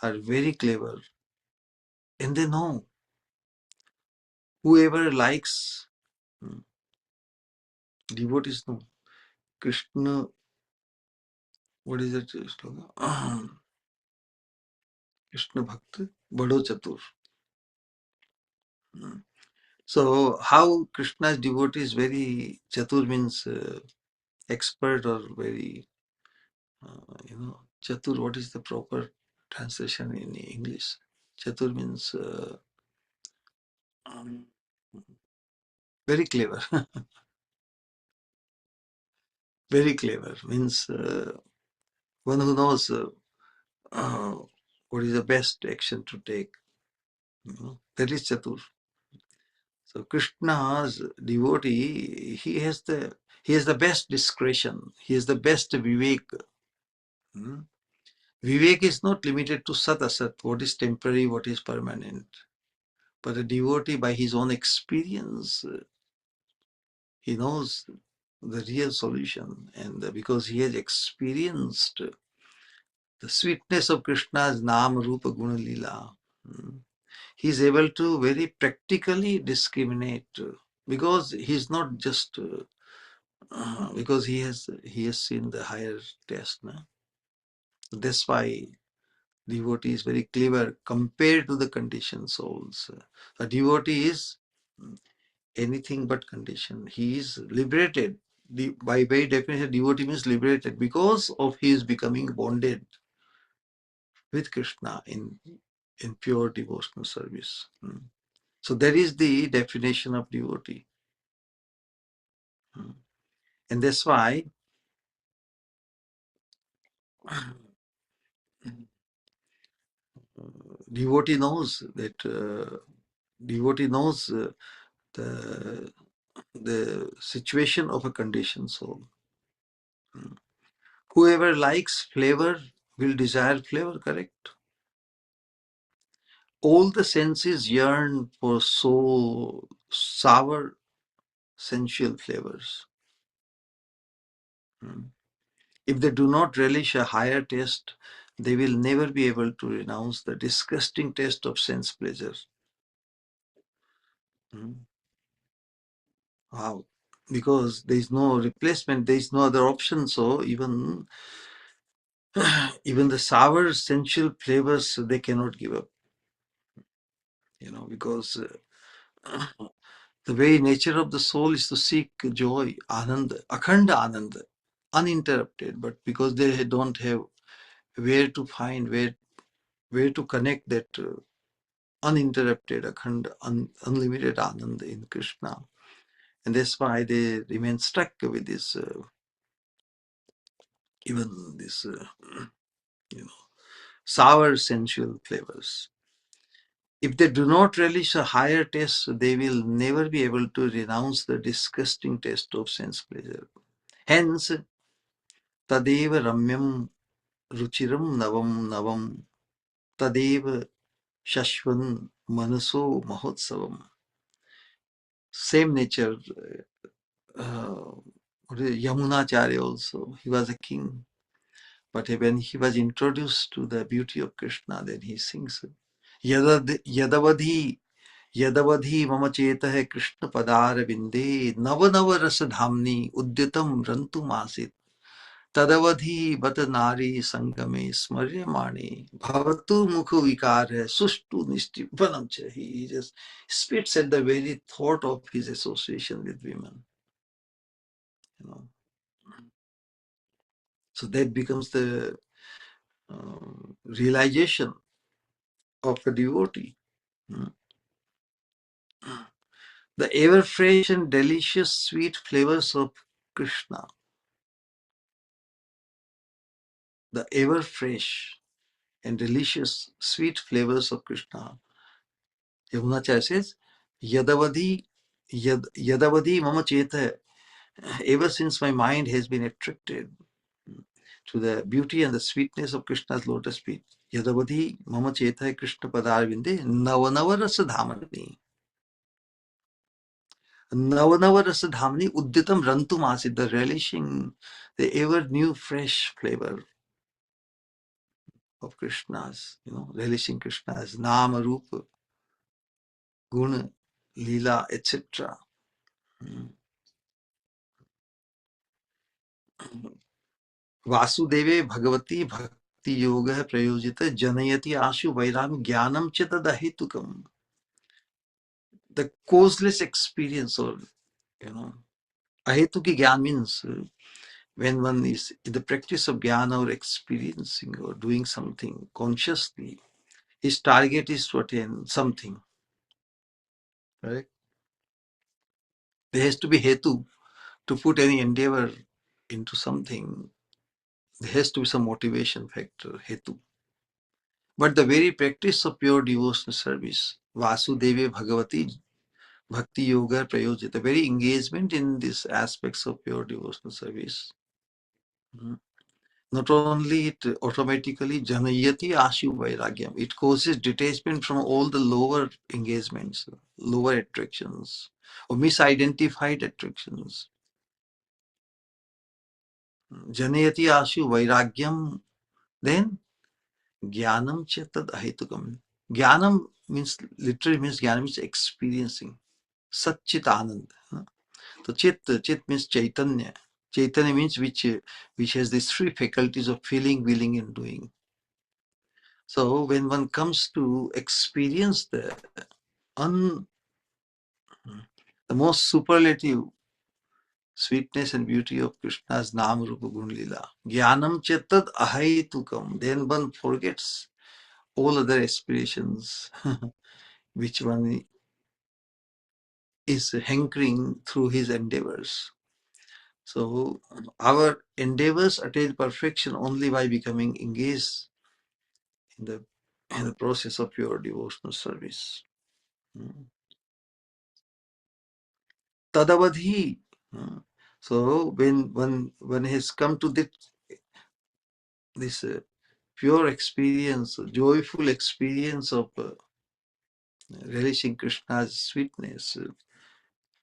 are very clever, and they know Whoever likes, devotees know. Krishna, what is that sloka? Krishna Bhakti Bado Chatur. So how Krishna's devotee is very chatur means expert or very chatur. What is the proper translation in English? Chatur means um, very clever. Very clever means one who knows uh, what is the best action to take. That is chatur. So Krishna's devotee, he has the best discretion. He has the best vivek. Hmm? Vivek is not limited to sat asat, what is temporary, what is permanent. But a devotee, by his own experience, he knows the real solution. And because he has experienced the sweetness of Krishna's Nam Rupa Guna Lila, he is able to very practically discriminate because he is not just because he has seen the higher test. No? That's why devotee is very clever compared to the conditioned souls. A devotee is anything but conditioned. He is liberated. By very definition, devotee means liberated because of his becoming bonded with Krishna in pure devotional service. So that is the definition of devotee. And that's why devotee knows that devotee knows the situation of a conditioned soul. Whoever likes flavor will desire flavor, correct? All the senses yearn for so sour sensual flavors. If they do not relish a higher taste, they will never be able to renounce the disgusting taste of sense pleasure. Wow. Because there is no replacement, there is no other option. So even the sour sensual flavors they cannot give up. Because the very nature of the soul is to seek joy, ananda, akhanda ananda, uninterrupted. But because they don't have where to find, where to connect that uninterrupted, akhanda, unlimited ananda in Krishna, and that's why they remain stuck with this, even this, sour sensual flavors. If they do not relish a higher taste, they will never be able to renounce the disgusting taste of sense pleasure. Hence, tadeva ramyam ruchiram navam navam tadeva shashvan manaso mahotsavam. Same nature. Uh, Yamunacharya also, he was a king. But when he was introduced to the beauty of Krishna, then he sings, Yadavadhi Yadavadhi mama chetah Krishna padar vinde nava nava rasa dhamni udyatam rantu masit tadavadhi bat nari sangame smaryamani bhavatu mukhu vikar sushtu nishtipanam cha. He just spits at the very thought of his association with women. So that becomes the realization of a devotee. The ever fresh and delicious sweet flavors of Krishna. The ever fresh and delicious sweet flavors of Krishna. Yamunacharya says, Yadavadi mama cheta. Ever since my mind has been attracted to the beauty and the sweetness of Krishna's lotus feet, Yadavadi mama cheta Krishna padarvinde navanava rasa dhamani. Navanava rasa dhamani udditam rantu masid, the relishing, the ever new fresh flavor of Krishna's, relishing Krishna's Nama Rupa Guna Leela, etc. Vasudeve Bhagavati Bhakti Yoga Prayojita Janayati Ashu Vairam Jnanam Chetadahetukam. The causeless experience, or ahetuki jnana means when one is in the practice of jnana or experiencing or doing something consciously, his target is to attain something. Right? There has to be hetu to put any endeavor into something. There has to be some motivation factor, hetu. But the very practice of pure devotional service, Vasudeve Bhagavati Bhakti Yoga Prayojita, the very engagement in these aspects of pure devotional service, not only it automatically janayati ashu vairagyam, it causes detachment from all the lower engagements, lower attractions, or misidentified attractions. Janayati ashu vairagyam, then jnanam chetad ahetukam. Jnanam means, literally means, jnanam means experiencing. Satchit anand. So chit means chaitanya. Chaitanya means which has these three faculties of feeling, willing, and doing. So when one comes to experience un, the most superlative sweetness and beauty of Krishna's Nam Rupa Gun Lila, Jnanam Chetad Ahaitukam, then one forgets all other aspirations which one is hankering through his endeavors. So our endeavors attain perfection only by becoming engaged in the process of pure devotional service. Tadavadhi. So when one has come to this pure experience, joyful experience of relishing Krishna's sweetness,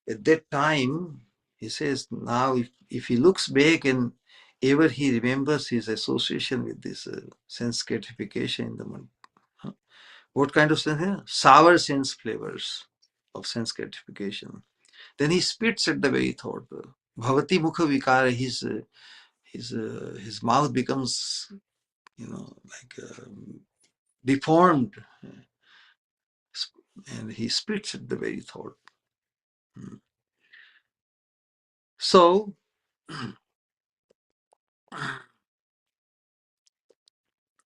at that time, he says, now if he looks back and ever he remembers his association with this sense gratification in the mind, what kind of sense? Sour sense flavors of sense gratification. Then he spits at the very thought. Bhavati mukha vikara, his mouth becomes, like deformed, and he spits at the very thought. So,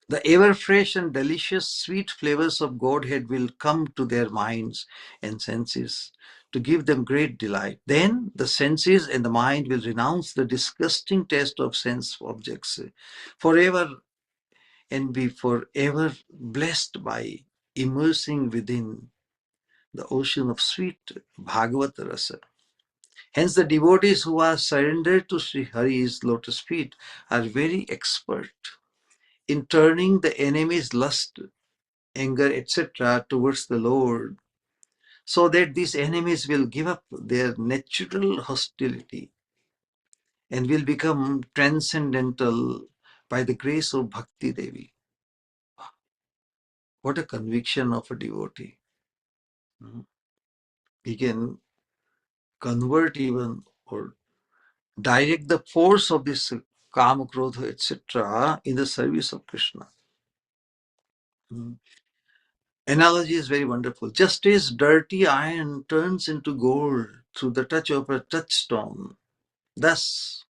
the ever fresh and delicious sweet flavors of Godhead will come to their minds and senses to give them great delight. Then the senses and the mind will renounce the disgusting taste of sense objects forever, and be forever blessed by immersing within the ocean of sweet Bhagavad Rasa. Hence, the devotees who are surrendered to Sri Hari's lotus feet are very expert in turning the enemy's lust, anger, etc. towards the Lord, so that these enemies will give up their natural hostility and will become transcendental by the grace of Bhakti Devi. What a conviction of a devotee. He can convert even or direct the force of this Kama, Krodha, etc. in the service of Krishna. Analogy is very wonderful. Just as dirty iron turns into gold through the touch of a touchstone, thus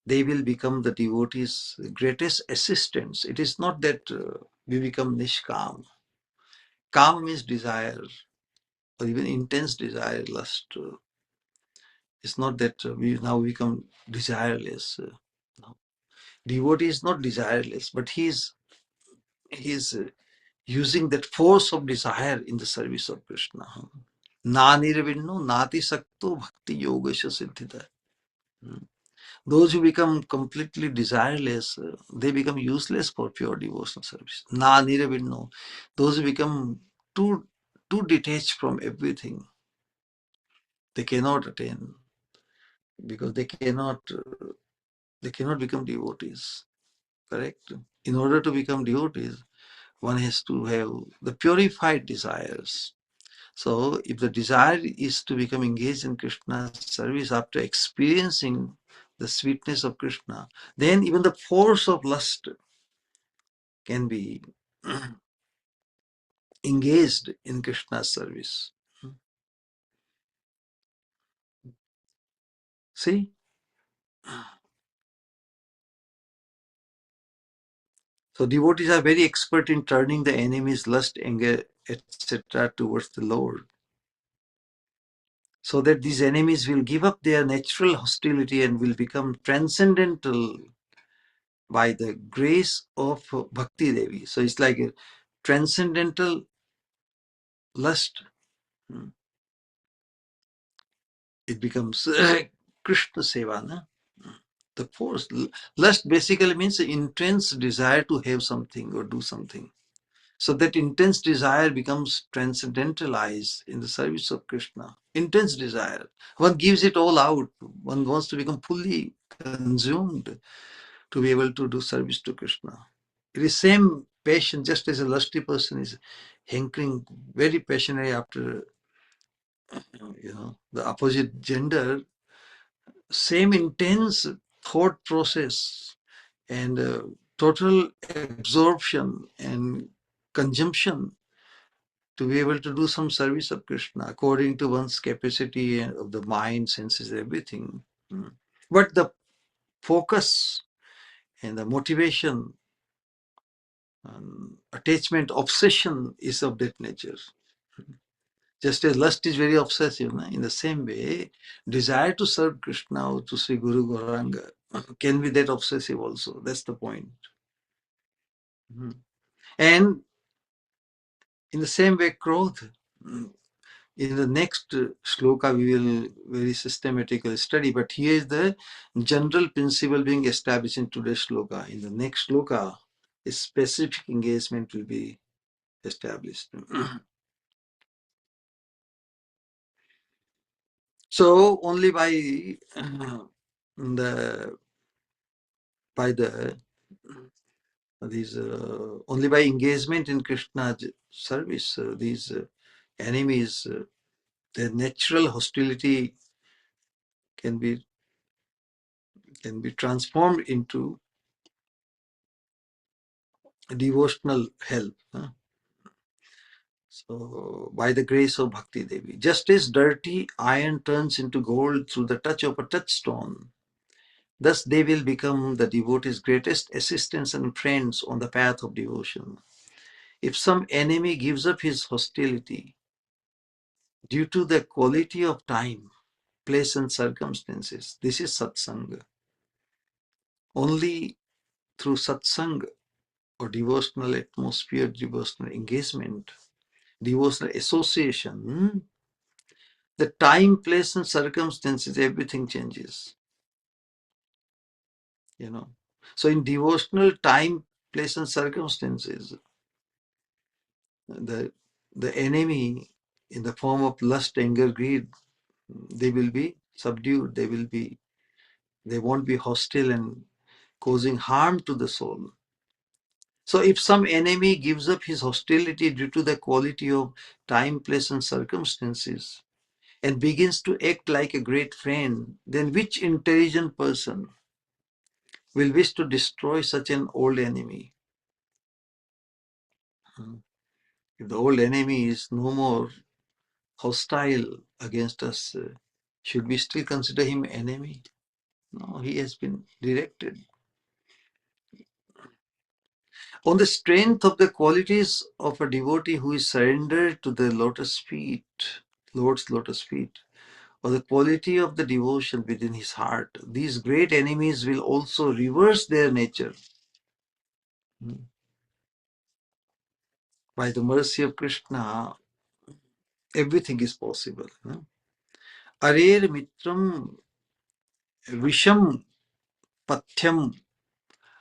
they will become the devotee's greatest assistants. It is not that we become nishkam. Kam means desire, or even intense desire, lust. It's not that we now become desireless. No. Devotee is not desireless, but he is using that force of desire in the service of Krishna. Na nirvinno nati sakto bhakti yogasya siddhita. Those who become completely desireless, they become useless for pure devotional service. Na nirvinno. Those who become too detached from everything, they cannot attain, because they cannot become devotees. Correct? In order to become devotees, one has to have the purified desires. So if the desire is to become engaged in Krishna's service after experiencing the sweetness of Krishna, then even the force of lust can be engaged in Krishna's service. See? So devotees are very expert in turning the enemy's lust, anger, etc. towards the Lord, so that these enemies will give up their natural hostility and will become transcendental by the grace of Bhakti Devi. So it's like a transcendental lust. It becomes Krishna Seva. Na? The force. Lust basically means intense desire to have something or do something. So that intense desire becomes transcendentalized in the service of Krishna. Intense desire. One gives it all out. One wants to become fully consumed to be able to do service to Krishna. It is same passion, just as a lusty person is hankering very passionately after, the opposite gender. Same intense thought process and total absorption and consumption to be able to do some service of Krishna according to one's capacity of the mind, senses, everything. But the focus and the motivation, attachment, obsession is of that nature. Just as lust is very obsessive, in the same way, desire to serve Krishna or to Sri Guru Gauranga can be that obsessive also. That's the point. And in the same way, Krodh. In the next sloka, we will very systematically study, but here is the general principle being established in today's sloka. In the next sloka, a specific engagement will be established. So only the by the these only by engagement in Krishna's service, these enemies, their natural hostility can be transformed into devotional help. So, by the grace of Bhakti Devi, just as dirty iron turns into gold through the touch of a touchstone, thus they will become the devotee's greatest assistants and friends on the path of devotion. If some enemy gives up his hostility due to the quality of time, place, and circumstances, this is satsanga. Only through satsanga or devotional atmosphere, devotional engagement, devotional association, the time, place, and circumstances, everything changes. So in devotional time, place, and circumstances, the enemy in the form of lust, anger, greed, they will be subdued. They won't be hostile and causing harm to the soul. So if some enemy gives up his hostility due to the quality of time, place, and circumstances and begins to act like a great friend, then which intelligent person will wish to destroy such an old enemy? If the old enemy is no more hostile against us, should we still consider him enemy? No, he has been directed. On the strength of the qualities of a devotee who is surrendered to the Lord's lotus feet, or the quality of the devotion within his heart, these great enemies will also reverse their nature. By the mercy of Krishna, everything is possible. Arer mitram visham pathyam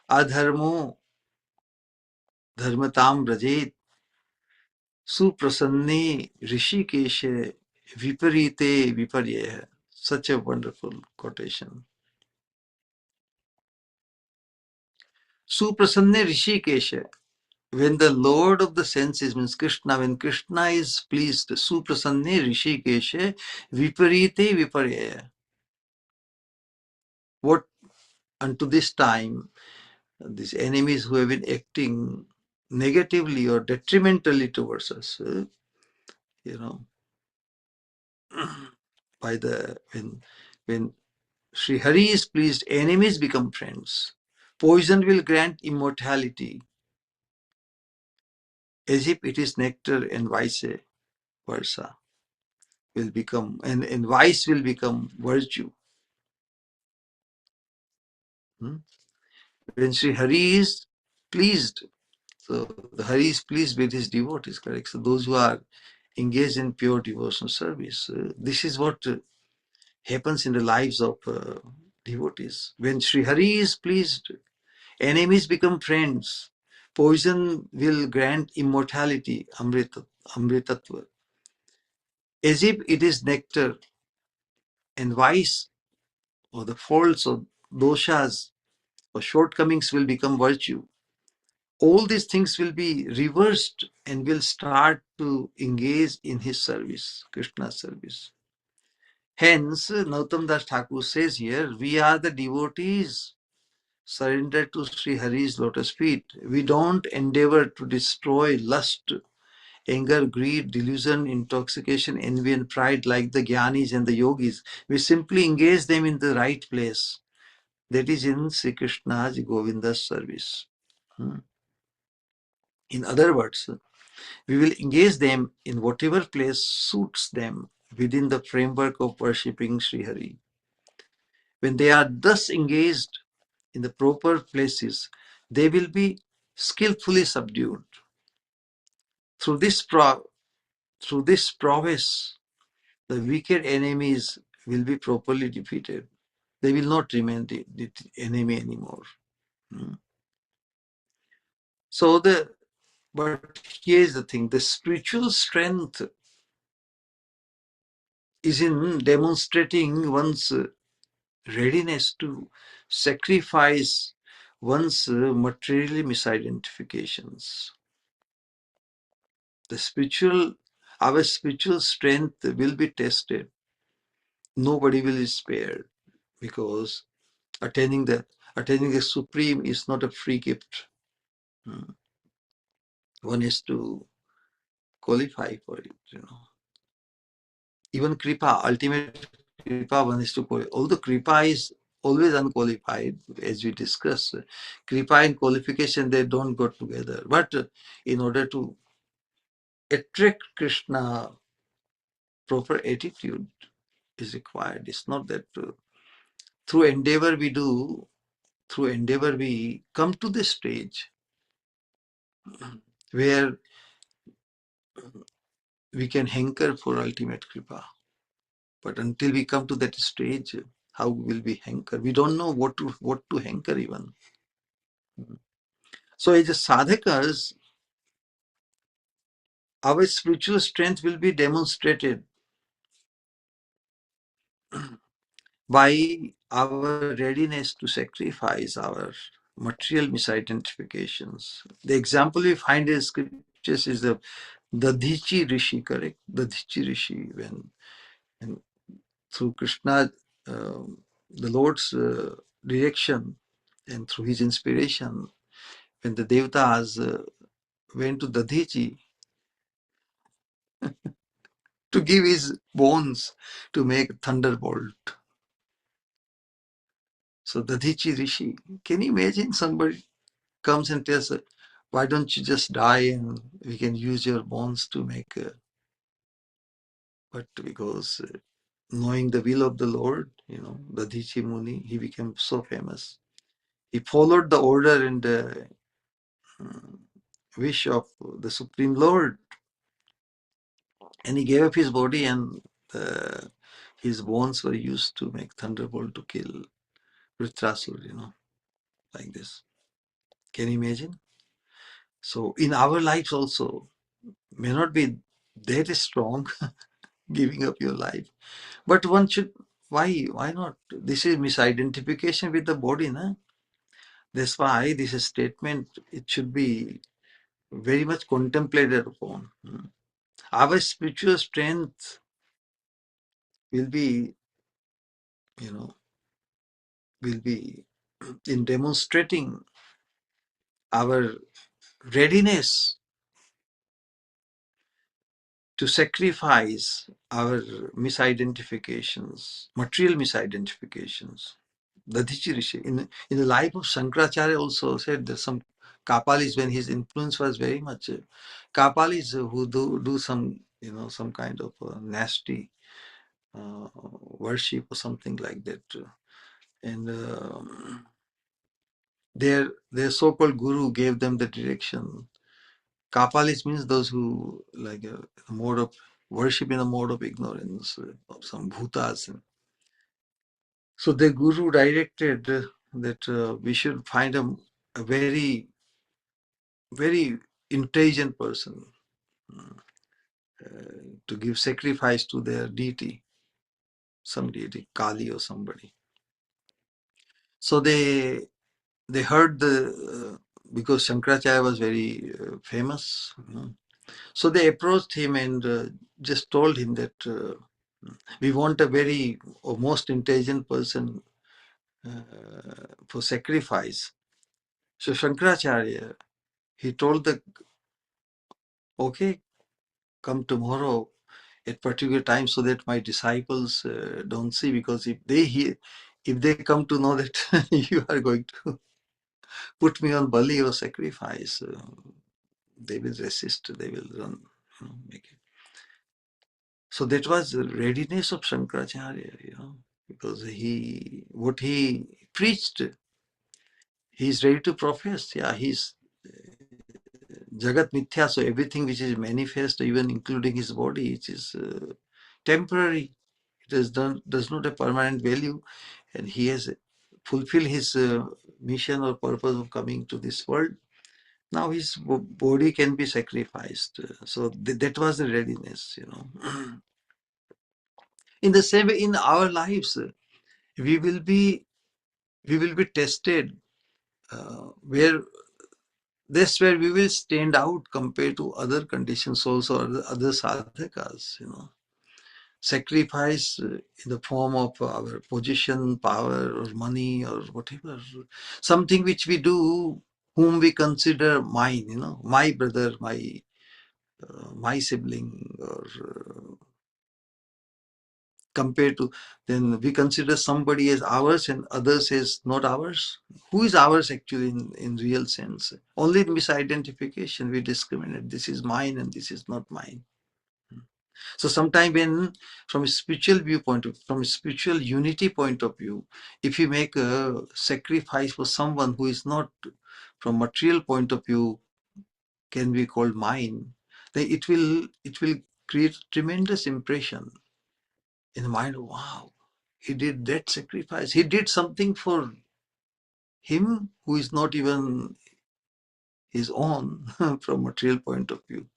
adharmo dharmatam brajet suprasanne rishikeshe viparite viparyeha. Such a wonderful quotation. Suprasanne rishikeshe. when the Lord of the senses means Krishna, when Krishna is pleased, Suprasanne Rishikeshe Viparite Viparya. What unto this time, these enemies who have been acting negatively or detrimentally towards us, you know, by the when Sri Hari is pleased, enemies become friends. Poison will grant immortality, as if it is nectar, and vice versa will become, and vice will become virtue. When Sri Hari is pleased, so the Hari is pleased with his devotees, correct? So those who are engaged in pure devotional service, this is what happens in the lives of devotees. When Sri Hari is pleased, enemies become friends. Poison will grant immortality, amritatva, as if it is nectar, and vice or the faults or doshas or shortcomings will become virtue. All these things will be reversed and will start to engage in his service, Krishna's service. Hence, Nautam Das Thakur says here, we are the devotees surrendered to Sri Hari's lotus feet. We don't endeavor to destroy lust, anger, greed, delusion, intoxication, envy, and pride like the Gyanis and the Yogis. We simply engage them in the right place. That is in Sri Krishna's Govinda's service. In other words, we will engage them in whatever place suits them within the framework of worshipping Sri Hari. When they are thus engaged in the proper places, they will be skillfully subdued. Through this prowess, the wicked enemies will be properly defeated. They will not remain the enemy anymore. So but here's the thing, the spiritual strength is in demonstrating one's readiness to sacrifice one's materially misidentifications. Our spiritual strength will be tested. Nobody will be spared, because attaining the supreme is not a free gift. One has to qualify for it, Even kripa, ultimate kripa, one is to qualify. Although kripa is always unqualified, as we discussed, kripa and qualification, they don't go together. But in order to attract Krishna, proper attitude is required. It's not that through endeavor we come to this stage where we can hanker for ultimate kripa. But until we come to that stage, how will we hanker? We don't know what to hanker even. So as a sadhakas, our spiritual strength will be demonstrated by our readiness to sacrifice our material misidentifications. The example we find in scriptures is the Dadhichi Rishi, correct? Dadhichi Rishi, when and through Krishna, the Lord's direction, and through his inspiration, when the Devatas went to Dadhichi to give his bones to make thunderbolt. So Dadhichi Rishi, can you imagine somebody comes and tells, why don't you just die and we can use your bones to make but because knowing the will of the Lord, Dadhichi Muni, he became so famous. He followed the order and wish of the Supreme Lord, and he gave up his body, and his bones were used to make thunderbolt to kill Vritrasur, like this. Can you imagine? So in our lives also, may not be that strong, giving up your life, but one should, why not? This is misidentification with the body, na? That's why this statement, it should be very much contemplated upon. Our spiritual strength will be, will be in demonstrating our readiness to sacrifice our misidentifications, material misidentifications. Dadichi Rishi, in the life of Shankaracharya also said that some Kapalis, when his influence was very much, Kapalis who do some, some kind of nasty worship or something like that. And their so-called guru gave them the direction. Kapalis means those who like a mode of worship in a mode of ignorance of some bhutas. So the guru directed that we should find a very, very intelligent person to give sacrifice to their deity, some deity, Kali or somebody. So they heard because Shankaracharya was very famous. So they approached him and just told him that we want a very or most intelligent person for sacrifice. So Shankaracharya, he told okay, come tomorrow at particular time so that my disciples don't see, because if they hear, if they come to know that you are going to put me on bali or sacrifice, they will resist, they will run, make it. So that was the readiness of Shankaracharya, because what he preached, he's ready to profess. Yeah, he's Jagat Mithya, so everything which is manifest, even including his body, it is temporary. It does not have permanent value, and he has fulfilled his mission or purpose of coming to this world. Now his body can be sacrificed. So that was the readiness, In the same way, in our lives, we will be tested, where that's where we will stand out compared to other conditions also, or other sadhakas, Sacrifice in the form of our position, power, or money, or whatever. Something which we do, whom we consider mine, my brother, my sibling, or compared to, then we consider somebody as ours and others as not ours. Who is ours actually in real sense? Only misidentification, we discriminate. This is mine and this is not mine. So sometimes when, from a spiritual viewpoint, from a spiritual unity point of view, if you make a sacrifice for someone who is not, from material point of view, can be called mine, then it will create tremendous impression in the mind. Wow, he did that sacrifice. He did something for him who is not even his own from material point of view.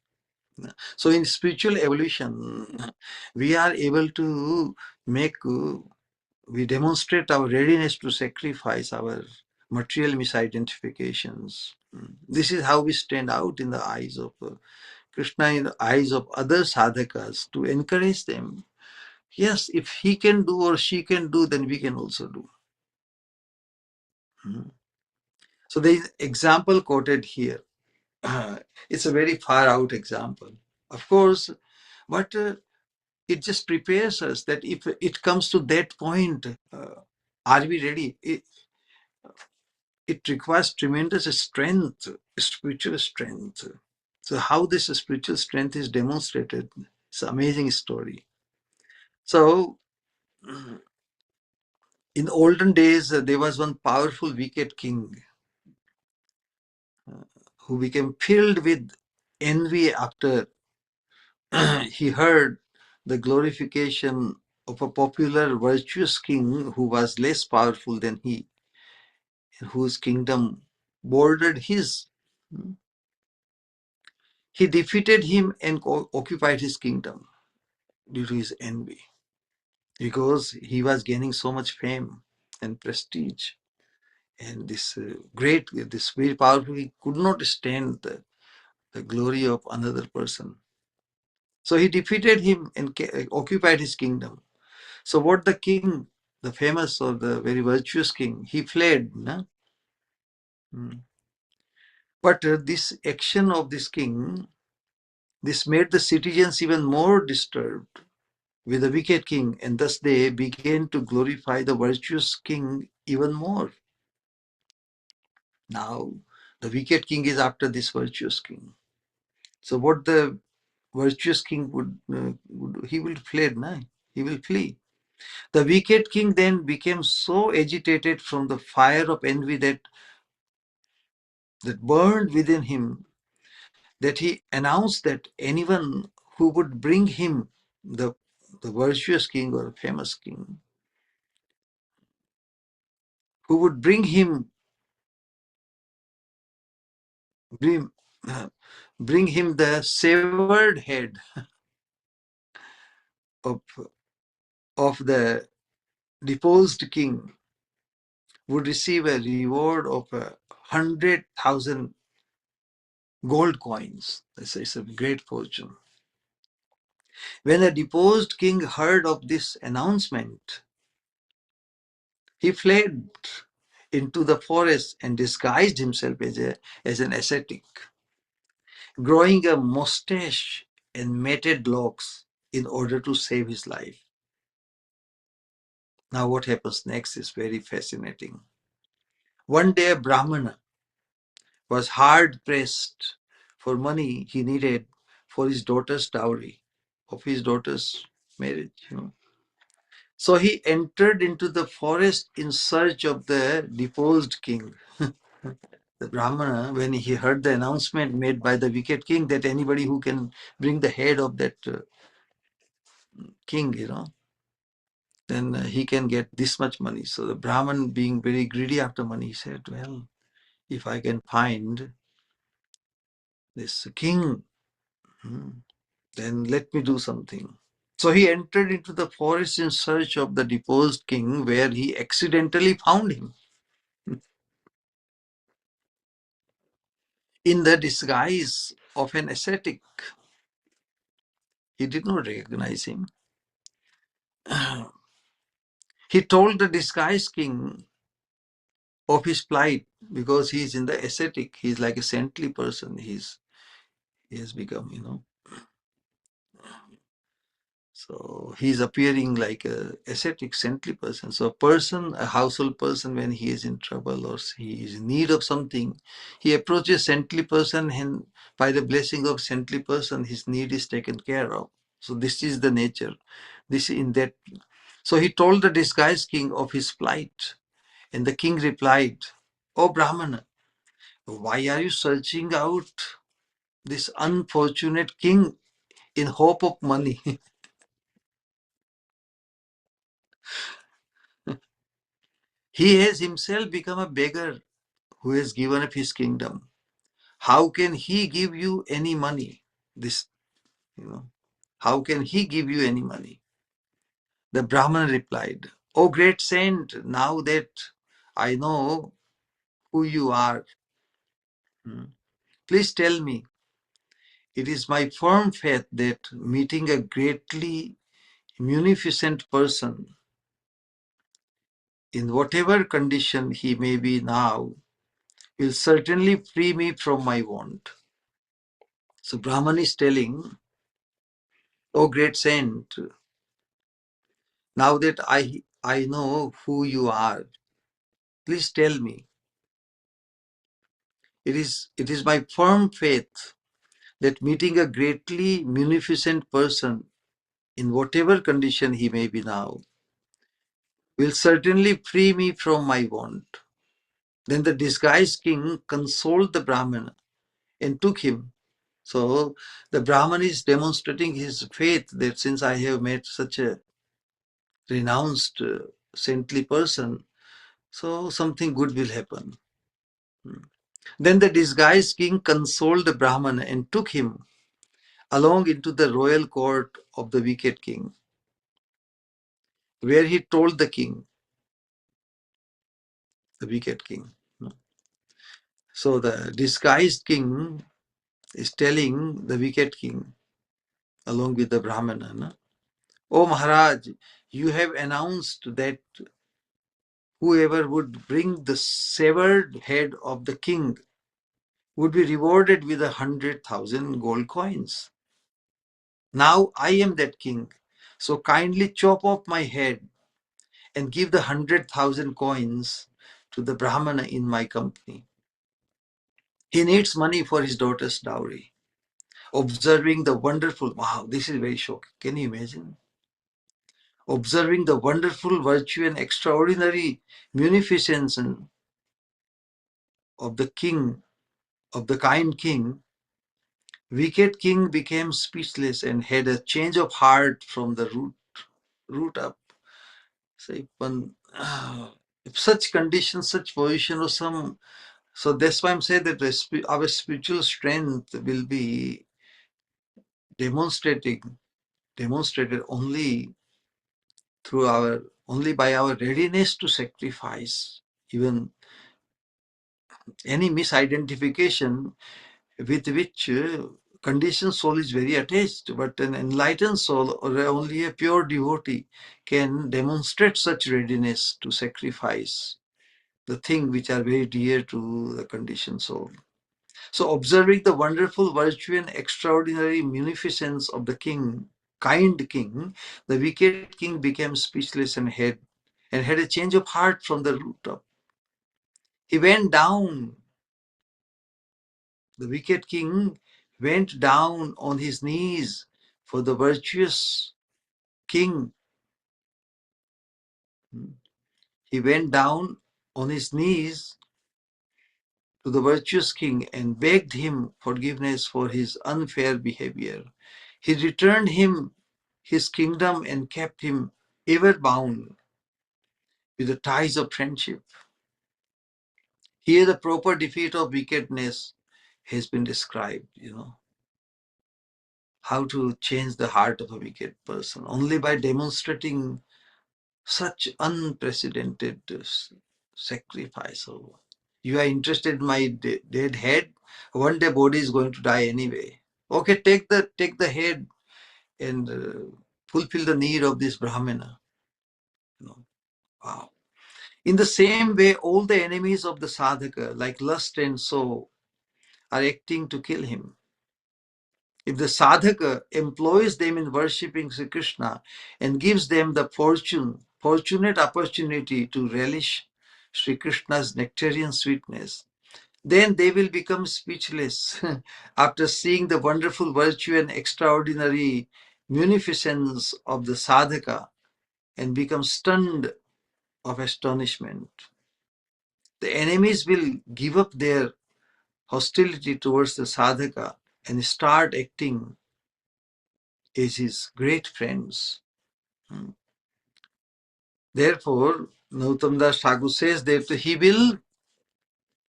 So in spiritual evolution, we are able to make, we demonstrate our readiness to sacrifice our material misidentifications. This is how we stand out in the eyes of Krishna, in the eyes of other sadhakas, to encourage them. Yes, if he can do or she can do, then we can also do. So there is example quoted here. It's a very far out example, of course, but it just prepares us that if it comes to that point, are we ready? It requires tremendous strength, spiritual strength. So how this spiritual strength is demonstrated, it's an amazing story. So in olden days, there was one powerful wicked king who became filled with envy after he heard the glorification of a popular virtuous king who was less powerful than he, whose kingdom bordered his. He defeated him and occupied his kingdom due to his envy, because he was gaining so much fame and prestige. And this very powerful, he could not stand the glory of another person. So he defeated him and occupied his kingdom. So what the king, the famous or the very virtuous king, he fled. No? But this action of this king, this made the citizens even more disturbed with the wicked king, and thus they began to glorify the virtuous king even more. Now, the wicked king is after this virtuous king. So what the virtuous king he will fled, no? He will flee. The wicked king then became so agitated from the fire of envy that burned within him, that he announced that anyone who would bring him, the virtuous king or famous king, who would bring, bring him the severed head of, the deposed king, would receive a reward of 100,000 gold coins. It's a great fortune. When a deposed king heard of this announcement, he fled into the forest and disguised himself as an ascetic, growing a mustache and matted locks in order to save his life. Now what happens next is very fascinating. One day a Brahmana was hard pressed for money he needed for his daughter's dowry, of his daughter's marriage. So he entered into the forest in search of the deposed king. The Brahmana, when he heard the announcement made by the wicked king that anybody who can bring the head of that king, then he can get this much money. So the Brahman, being very greedy after money, he said, well, if I can find this king, then let me do something. So he entered into the forest in search of the deposed king, where he accidentally found him in the disguise of an ascetic. He did not recognize him. He told the disguised king of his plight, because he is in the ascetic. He is like a saintly person. He has become. So he is appearing like a ascetic, saintly person. So a household person, when he is in trouble or he is in need of something, he approaches saintly person, and by the blessing of saintly person, his need is taken care of. So this is the nature. So he told the disguised king of his plight, and the king replied, "O Brahmana, why are you searching out this unfortunate king in hope of money? He has himself become a beggar who has given up his kingdom. How can he give you any money? This, how can he give you any money?" The Brahman replied, "O great saint, now that I know who you are, please tell me. It is my firm faith that meeting a greatly munificent person, in whatever condition he may be now, will certainly free me from my want." So Brahman is telling, "O great saint, now that I know who you are, please tell me. It is my firm faith that meeting a greatly munificent person, in whatever condition he may be now, will certainly free me from my want." Then the disguised king consoled the Brahman and took him. So the Brahman is demonstrating his faith that since I have met such a renounced saintly person, so something good will happen. Then the disguised king consoled the Brahman and took him along into the royal court of the wicked king, where he told the king, the wicked king. So the disguised king is telling the wicked king along with the Brahmana, no? Oh Maharaj, you have announced that whoever would bring the severed head of the king would be rewarded with 100,000 gold coins. Now I am that king, so kindly chop off my head and give the 100,000 coins to the Brahmana in my company. He needs money for his daughter's dowry. Observing the wonderful, wow, this is very shocking. Can you imagine? Observing the wonderful virtue and extraordinary munificence of the king, of the kind king, wicked king became speechless and had a change of heart from the root up. So if such conditions, such position or some, so that's why I'm saying that our spiritual strength will be demonstrated only by our readiness to sacrifice even any misidentification with which conditioned soul is very attached. But an enlightened soul or only a pure devotee can demonstrate such readiness to sacrifice the things which are very dear to the conditioned soul. So observing the wonderful virtue and extraordinary munificence of the king, kind king, the wicked king became speechless and had a change of heart from the root up. He went down, the wicked king went down on his knees for the virtuous king. He went down on his knees to the virtuous king and begged him forgiveness for his unfair behavior. He returned him his kingdom and kept him ever bound with the ties of friendship. Here the proper defeat of wickedness has been described, how to change the heart of a wicked person only by demonstrating such unprecedented sacrifice. Oh, you are interested in my dead head? One day body is going to die anyway. Okay, take the head and fulfill the need of this Brahmana. Wow. In the same way, all the enemies of the sadhaka, like lust and so, are acting to kill him. If the sadhaka employs them in worshipping Sri Krishna and gives them the fortunate opportunity to relish Sri Krishna's nectarian sweetness, then they will become speechless after seeing the wonderful virtue and extraordinary munificence of the sadhaka and become stunned of astonishment. The enemies will give up their hostility towards the sadhaka and start acting as his great friends. Therefore, Nautam Das Thakur says that he will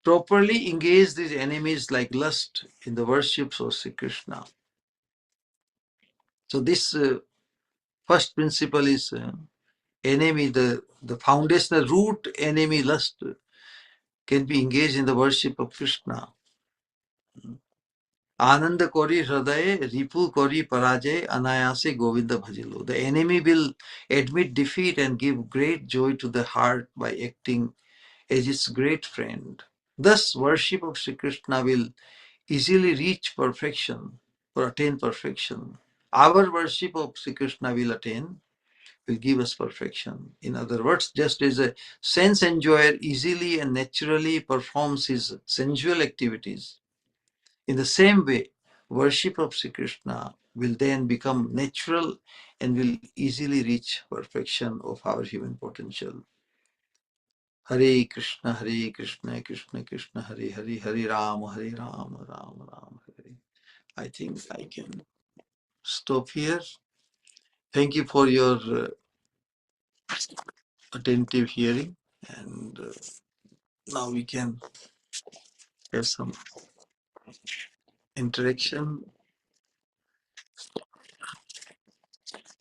properly engage these enemies like lust in the worships of Sri Krishna. So this first principle is enemy, the foundational root enemy lust can be engaged in the worship of Krishna. Ananda kori hridaye, ripu kori parajay, anayase govinda bhajilo. The enemy will admit defeat and give great joy to the heart by acting as its great friend. Thus, worship of Sri Krishna will easily reach perfection or attain perfection. Our worship of Sri Krishna will give us perfection. In other words, just as a sense enjoyer easily and naturally performs his sensual activities, in the same way, worship of Sri Krishna will then become natural and will easily reach perfection of our human potential. Hare Krishna, Krishna Krishna, Hare Hare, Hare Rama, Rama Rama, Hare. I think I can stop here. Thank you for your attentive hearing, and now we can have some interaction.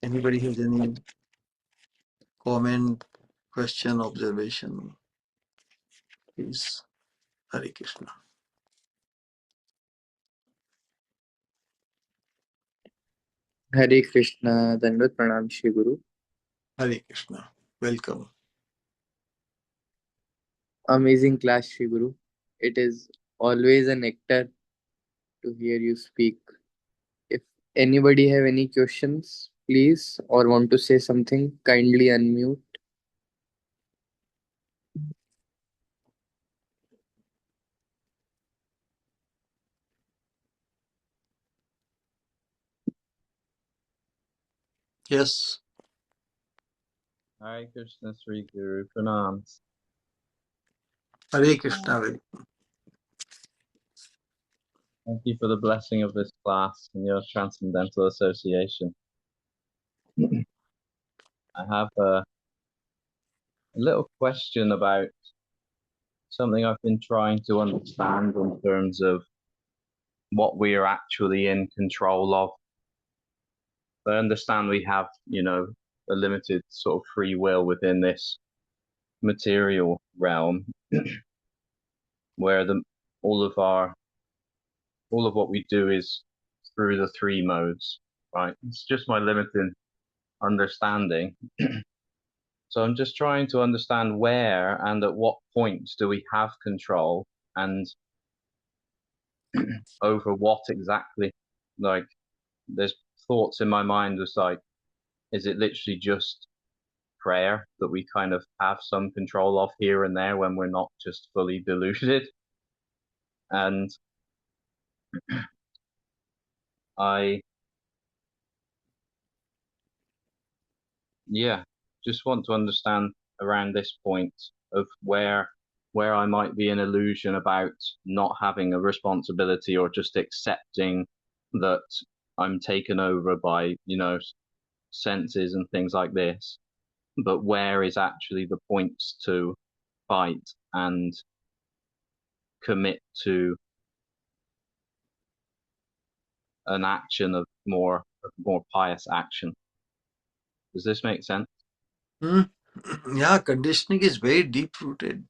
Anybody has any comment, question, observation, please. Hare Krishna. Hare Krishna, Dandavat Pranam Shri Guru. Hare Krishna. Welcome. Amazing class, Shri Guru. It is always a nectar to hear you speak. If anybody have any questions, please, or want to say something, kindly unmute. Yes. Hare Krishna, Sri Guru Pranams. Hare Krishna. Thank you for the blessing of this class and your transcendental association. I have a little question about something I've been trying to understand in terms of what we are actually in control of. I understand we have, a limited sort of free will within this material realm where all of what we do is through the three modes, right? It's just my limited understanding. So I'm just trying to understand where and at what points do we have control and over what exactly. Like, there's thoughts in my mind was like, is it literally just prayer that we kind of have some control of here and there when we're not just fully deluded? And I, yeah, just want to understand around this point of where I might be an illusion about not having a responsibility or just accepting that I'm taken over by, senses and things like this. But where is actually the points to fight and commit to an action of more pious action? Does this make sense? Yeah, conditioning is very deep rooted.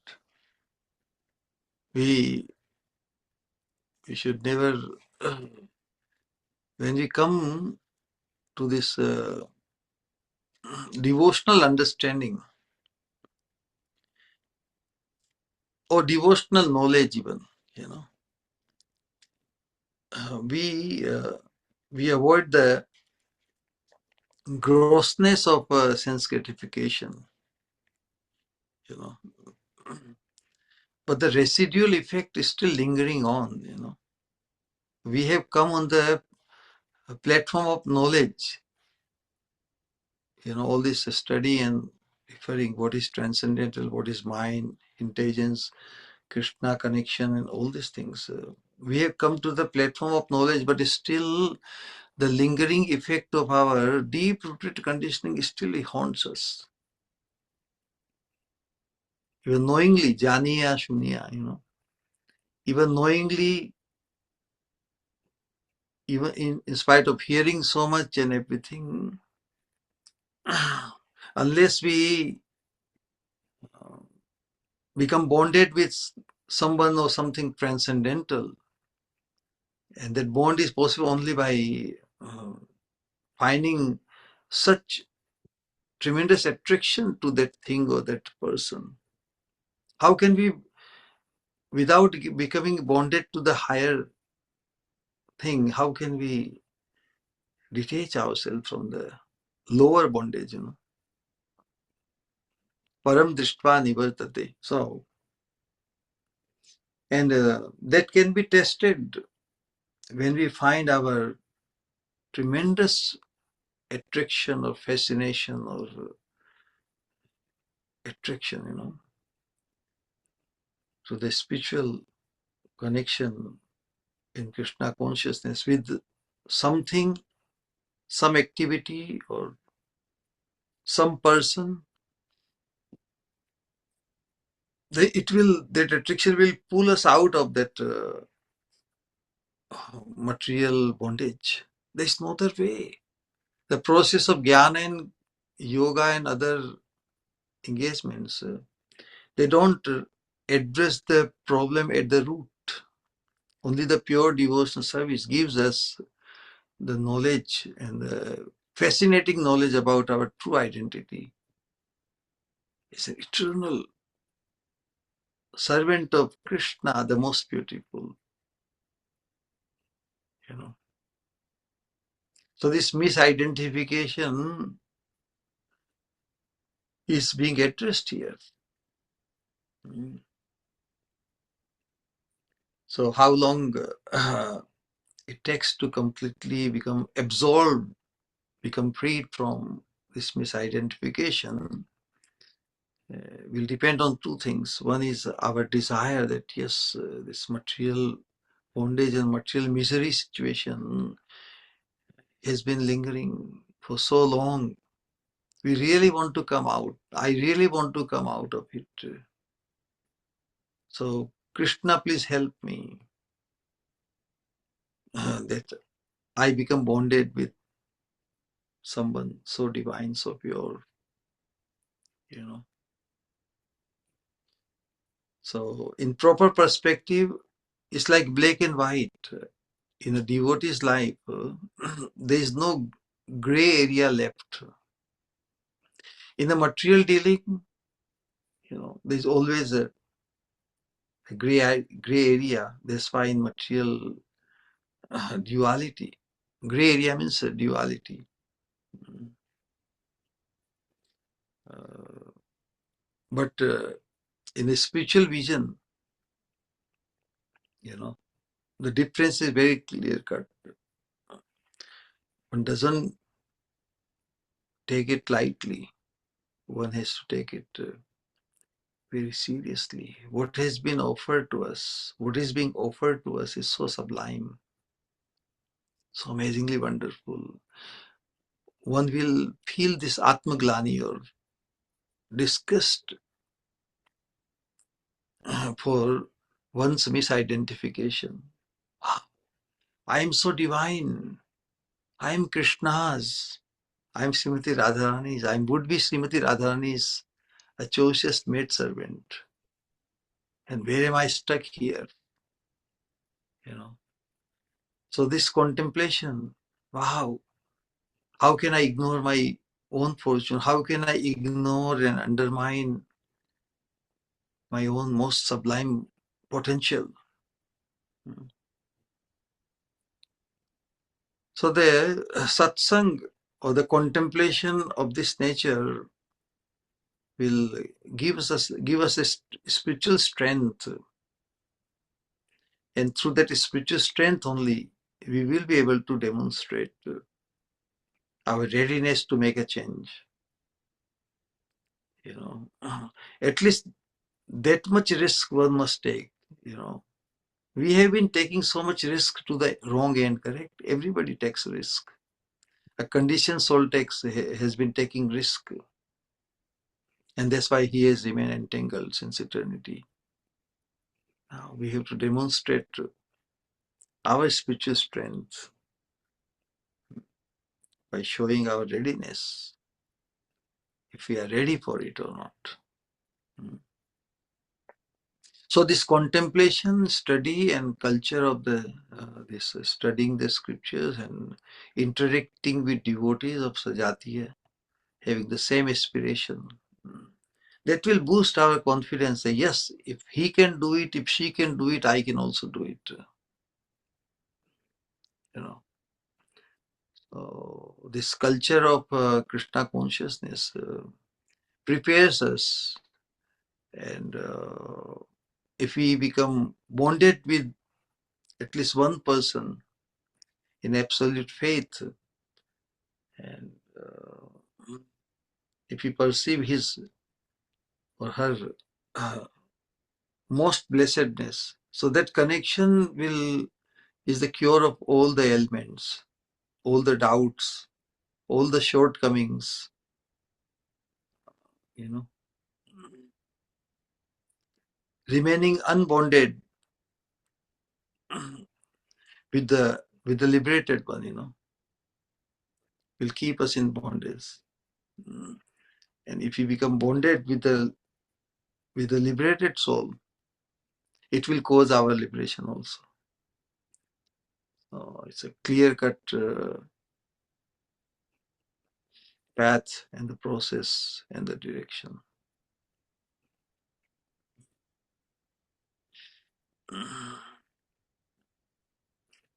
We should never, when we come to this devotional understanding or devotional knowledge, even, you know, we avoid the grossness of sense gratification, you know, but the residual effect is still lingering on, you know. We have come on the platform of knowledge, you know, all this study and referring what is transcendental, what is mind, intelligence, Krishna connection, and all these things. We have come to the platform of knowledge, but still the lingering effect of our deep-rooted conditioning still haunts us. Even knowingly, janiya, shunya, you know, even knowingly, even in spite of hearing so much and everything, unless we become bonded with someone or something transcendental, and that bond is possible only by finding such tremendous attraction to that thing or that person. How can we, without becoming bonded to the higher thing, how can we detach ourselves from the lower bondage, you know? Param drishtva nivartate. So, and that can be tested when we find our tremendous attraction or fascination or attraction, you know, to the spiritual connection in Krishna consciousness with something, some activity, or some person. That attraction will pull us out of that material bondage. There's no other way. The process of jnana and yoga and other engagements, they don't address the problem at the root. Only the pure devotional service gives us the knowledge and the fascinating knowledge about our true identity is an eternal servant of Krishna, the most beautiful, you know. So this misidentification is being addressed here. Mm. So how long it takes to completely become absolved, become freed from this misidentification will depend on two things. One is our desire that yes, this material bondage and material misery situation has been lingering for so long. We really want to come out. I really want to come out of it. So Krishna, please help me that I become bonded with someone so divine, so pure, you know. So in proper perspective, it's like black and white. In a devotee's life, there is no gray area left. In the material dealing, you know, there's always a gray area. That's why in material duality, gray area means duality. But in a spiritual vision, you know, the difference is very clear cut. One doesn't take it lightly. One has to take it very seriously. What has been offered to us, what is being offered to us is so sublime, so amazingly wonderful. One will feel this Atmaglani or disgust for one's misidentification. I am so divine. I am Krishna's. I am Srimati Radharani's. I would be Srimati Radharani's atrocious maidservant. And where am I stuck here? You know. So this contemplation, wow, how can I ignore my own fortune? How can I ignore and undermine my own most sublime potential? So the satsang or the contemplation of this nature will give us a spiritual strength, and through that spiritual strength only we will be able to demonstrate our readiness to make a change. You know, at least that much risk one must take. You know, we have been taking so much risk to the wrong end. Correct? Everybody takes risk. A conditioned soul has been taking risk, and that's why he has remained entangled since eternity. Now we have to demonstrate our spiritual strength by showing our readiness, if we are ready for it or not. So this contemplation, study, and culture of the this studying the scriptures and interacting with devotees of Sajatiya, having the same aspiration, that will boost our confidence. Say, yes, if he can do it, if she can do it, I can also do it. You know. So this culture of Krishna consciousness prepares us, and if we become bonded with at least one person in absolute faith, and if we perceive his or her most blessedness, so that connection is the cure of all the ailments, all the doubts, all the shortcomings. You know, remaining unbonded with the liberated one, you know, will keep us in bondage. And if we become bonded with the liberated soul, it will cause our liberation also. It's a clear-cut path and the process and the direction.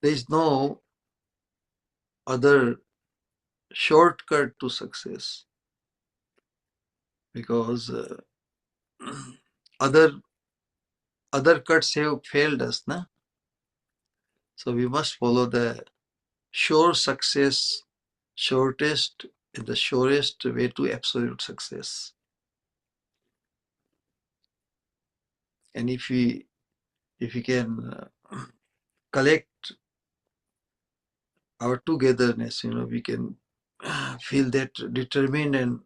There is no other shortcut to success, because other cuts have failed us, na? So we must follow the sure success, shortest and the surest way to absolute success. And if we can collect our togetherness, we can feel that determined and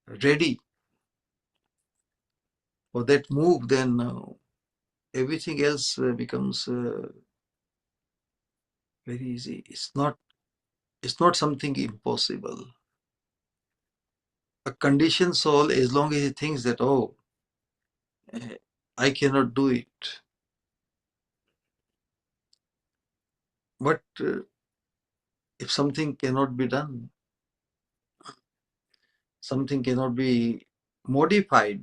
ready for that move, then everything else becomes very easy. It's not something impossible. A conditioned soul, as long as he thinks that, oh, I cannot do it. But if something cannot be done, something cannot be modified,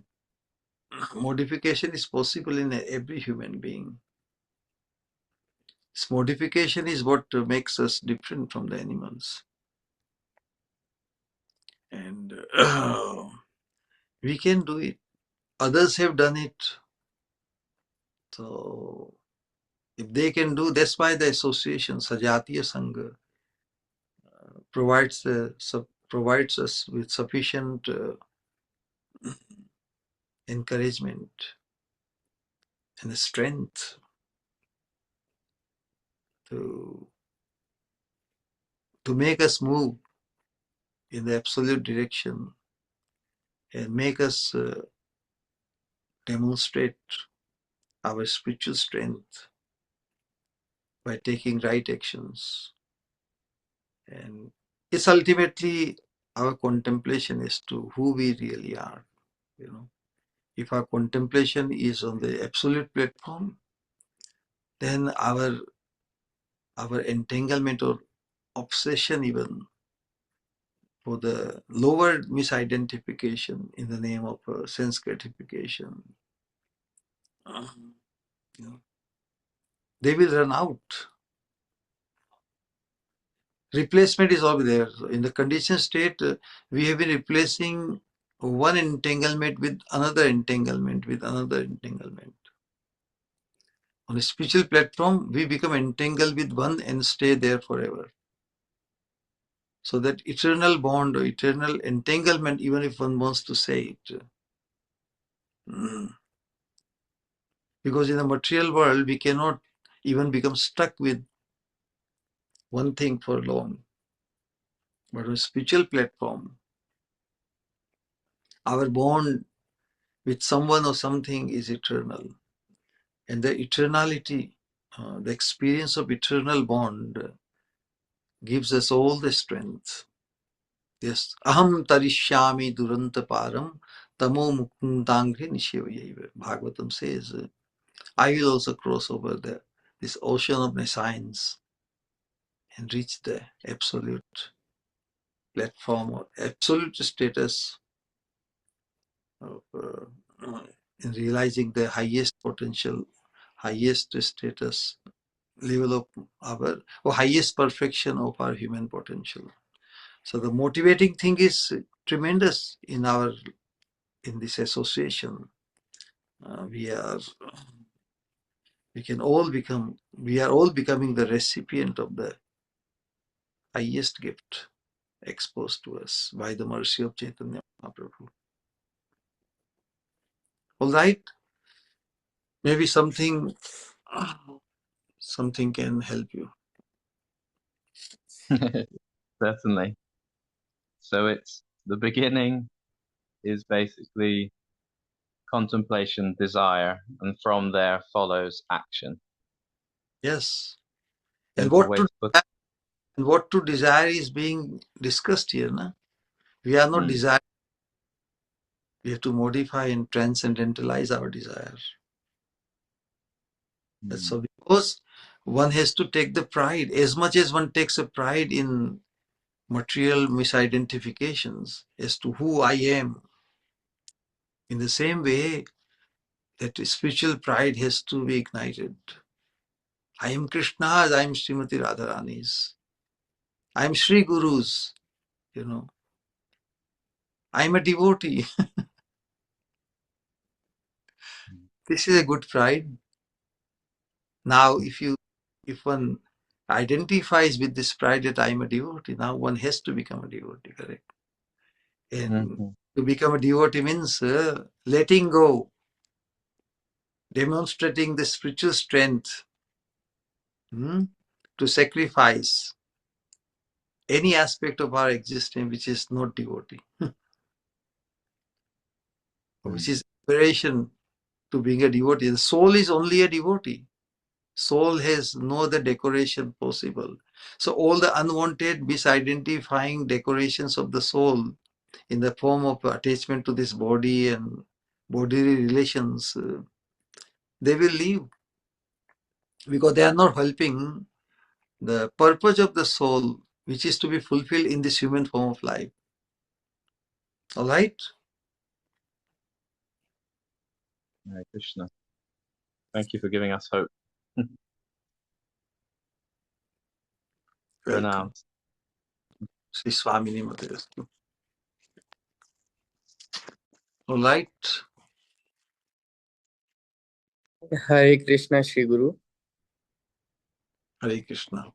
modification is possible in every human being. This modification is what makes us different from the animals. And we can do it. Others have done it. So if they can do, that's why the association, Sajatiya Sangha, provides us with sufficient encouragement and the strength to make us move in the absolute direction and make us demonstrate our spiritual strength by taking right actions. And it's ultimately our contemplation as to who we really are. If our contemplation is on the absolute platform, then our entanglement or obsession even for the lower misidentification in the name of sense gratification, they will run out. Replacement is always there. So in the conditioned state, we have been replacing one entanglement with another entanglement with another entanglement. On a spiritual platform, we become entangled with one and stay there forever. So that eternal bond or eternal entanglement, even if one wants to say it. Because in the material world, we cannot even become stuck with one thing for long. But on a spiritual platform, our bond with someone or something is eternal. And the eternality, the experience of eternal bond gives us all the strength. Yes, aham tarishyami duranta param tamo mukundangri nishevayeva. Bhagavatam says, I will also cross over this ocean of nescience and reach the absolute platform or absolute status of in realizing the highest potential, highest status level of our, or highest perfection of our human potential. So the motivating thing is tremendous in this association. We are all becoming the recipient of the highest gift exposed to us by the mercy of Chaitanya Mahaprabhu. All right, maybe something can help you. Certainly. So it's the beginning is basically contemplation, desire, and from there follows action. Yes, and Simple way to put it. what to desire is being discussed here. Na? We are not desiring. We have to modify and transcendentalize our desire. That's so, because one has to take the pride. As much as one takes a pride in material misidentifications as to who I am, in the same way, that spiritual pride has to be ignited. I am Krishna's, I am Srimati Radharani's, I am Sri Guru's, I am a devotee. This is a good pride. Now, if one identifies with this pride that I am a devotee, now one has to become a devotee, correct? And to become a devotee means letting go, demonstrating the spiritual strength to sacrifice any aspect of our existence which is not devotee, which is aspiration to being a devotee. The soul is only a devotee. Soul has no other decoration possible. So all the unwanted, misidentifying decorations of the soul in the form of attachment to this body and bodily relations, they will leave because they are not helping the purpose of the soul, which is to be fulfilled in this human form of life. All right? Hare Krishna. Thank you for giving us hope. Welcome. Pranams. Sri Swamini Matayastu. All right. Hare Krishna, Shri Guru. Hare Krishna.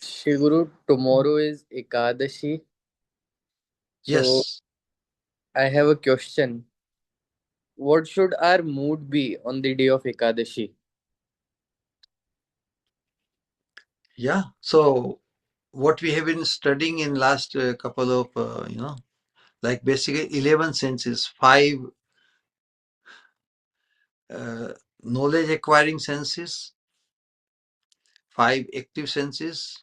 Shri Guru, tomorrow is Ekadashi. So Yes. I have a question. What should our mood be on the day of Ekadashi? Yeah. So what we have been studying in last couple of, like basically 11 senses, 5 knowledge acquiring senses, 5 active senses,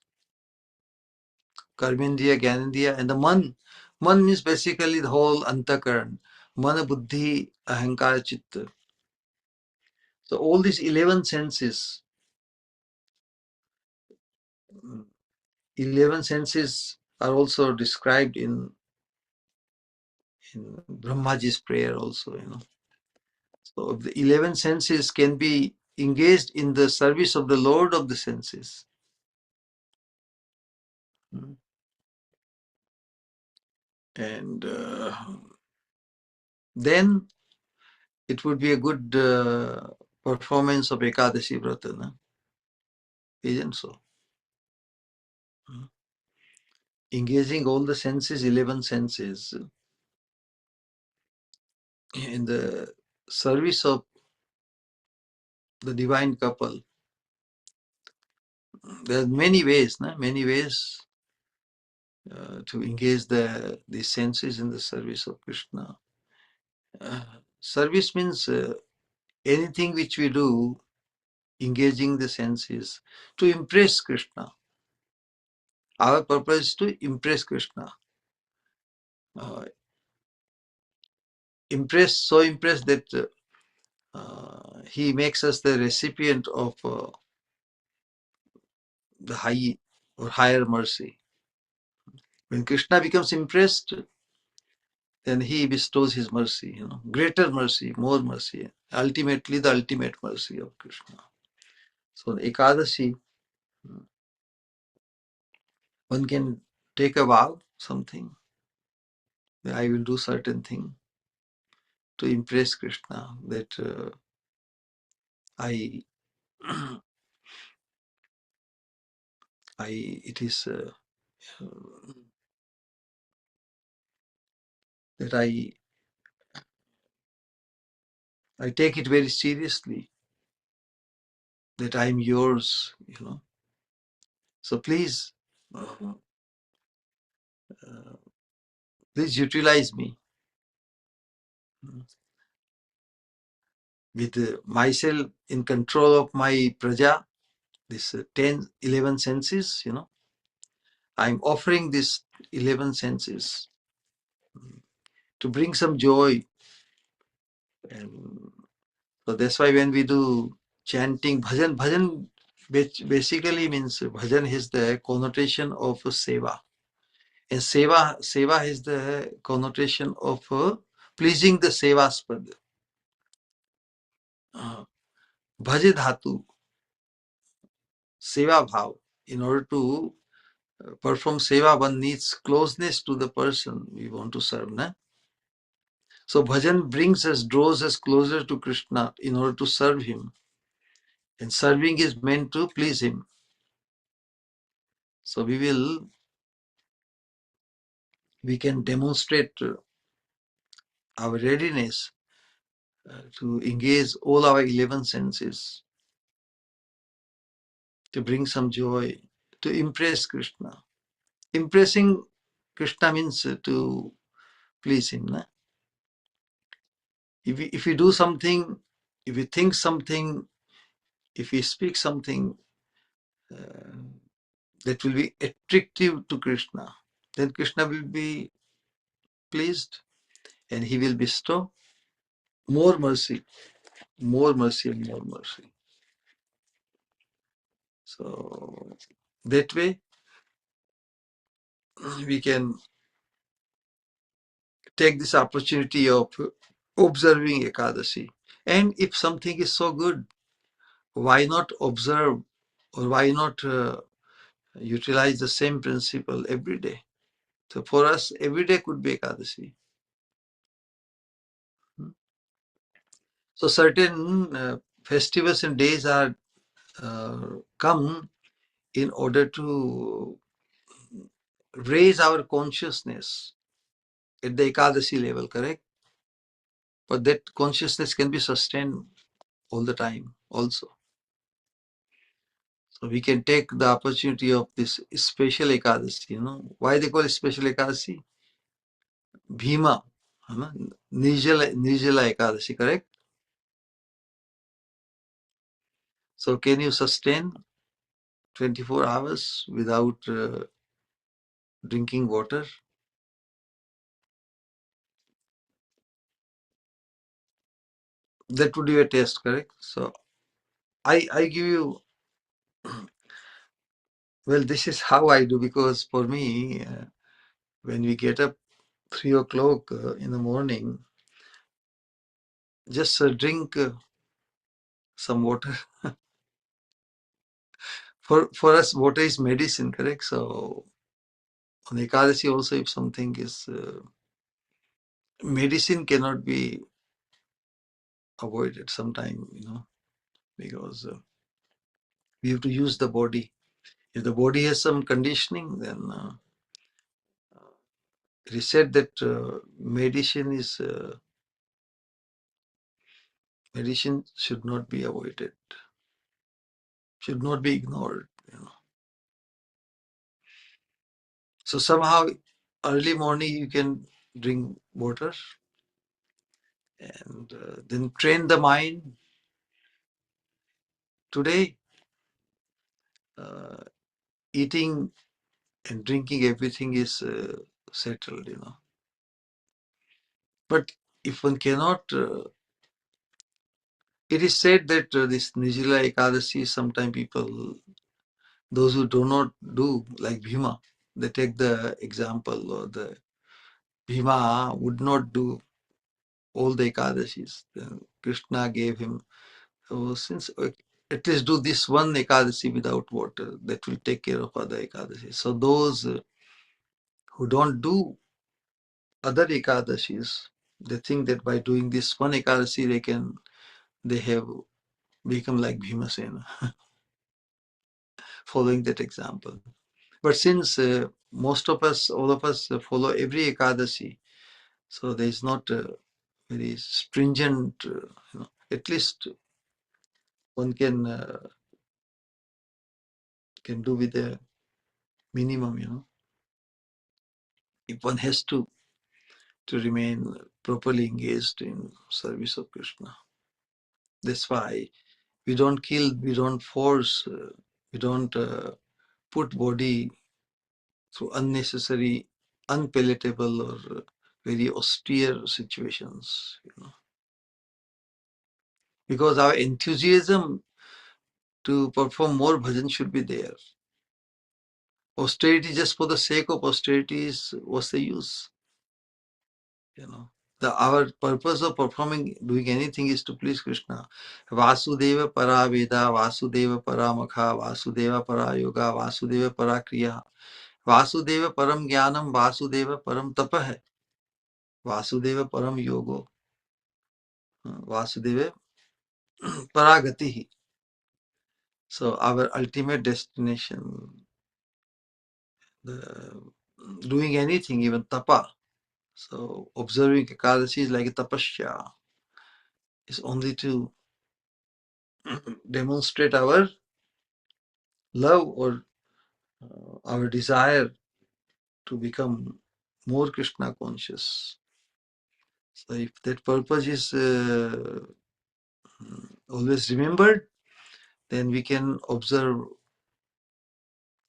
Karmendriya, Gyanendriya, and the Man. Man means basically the whole Antakaran. Mana, Buddhi, Ahankara, Chitta. So all these 11 senses, 11 senses are also described in Brahmaji's prayer also. So the 11 senses can be engaged in the service of the Lord of the senses. And then it would be a good performance of Ekadashi Vrata, no? Isn't so? Engaging all the senses, 11 senses, in the service of the divine couple. There are many ways, no? Many ways to engage the senses in the service of Krishna. Service means anything which we do, engaging the senses to impress Krishna. Our purpose is to impress Krishna. So impressed that he makes us the recipient of the high or higher mercy. When Krishna becomes impressed, then he bestows his mercy, greater mercy, more mercy, ultimately the ultimate mercy of Krishna. So the Ekadashi, one can take a vow, something, that I will do certain thing to impress Krishna, that it is that I take it very seriously, that I am yours. So please, please utilize me with myself in control of my praja, this 10, 11 senses, I'm offering these 11 senses to bring some joy. And so that's why when we do chanting, bhajan basically means bhajan is the connotation of seva. And seva is the connotation of pleasing the sevaspad. Bhaje dhatu, seva bhav. In order to perform seva, one needs closeness to the person we want to serve. Na? So bhajan brings us, draws us closer to Krishna in order to serve him. And serving is meant to please him. So we can demonstrate our readiness to engage all our 11 senses, to bring some joy, to impress Krishna. Impressing Krishna means to please him. Na? If we do something, if we think something, if we speak something that will be attractive to Krishna, then Krishna will be pleased and he will bestow more mercy, more mercy and more mercy. So that way we can take this opportunity of observing Ekadasi. And if something is so good, why not observe, or why not utilize the same principle every day? So for us, every day could be Ekadasi. So certain festivals and days are come in order to raise our consciousness at the Ekadasi level, correct? But that consciousness can be sustained all the time also. So we can take the opportunity of this special Ekadasi, Why they call it special Ekadasi? Bhima, Nirjala Ekadasi, correct? So can you sustain 24 hours without drinking water? That would be a test, correct? So I give you, well, this is how I do, because for me, when we get up 3 o'clock in the morning, just drink some water. For us, water is medicine, correct? So on Ekadasi also, if something is medicine cannot be avoided sometime, because we have to use the body. If the body has some conditioning, then it is said that medicine should not be avoided, should not be ignored. So somehow early morning you can drink water and then train the mind. Today, eating and drinking, everything is settled, But if one cannot, it is said that this Nirjala Ekadasi, sometimes people, those who do not do, like Bhima, they take the example, or the Bhima would not do all the Ekadashis. Then Krishna gave him, since at least do this one Ekadasi without water, that will take care of other Ekadashis. So those who don't do other Ekadashis, they think that by doing this one Ekadasi, they have become like Bhimasena, following that example. But since most of us, all of us follow every Ekadasi, so there is not a very stringent, at least one can do with a minimum, if one has to remain properly engaged in service of Krishna. That's why we don't kill, we don't force, we don't put body through unnecessary, unpalatable, or very austere situations, because our enthusiasm to perform more bhajan should be there. Austerity just for the sake of austerity is what's the use? You know, our purpose of doing anything is to please Krishna. Vasudeva para veda, Vasudeva para makha, Vasudeva para yoga, Vasudeva para kriya, Vasudeva param jnanam, Vasudeva param tapah, Vasudeva param yogo, Vasudeva paragati. So our ultimate destination, the doing anything, even tapa. So observing Ekadasi is like a tapasya. Is only to demonstrate our love or our desire to become more Krishna conscious. So if that purpose is always remembered, then we can observe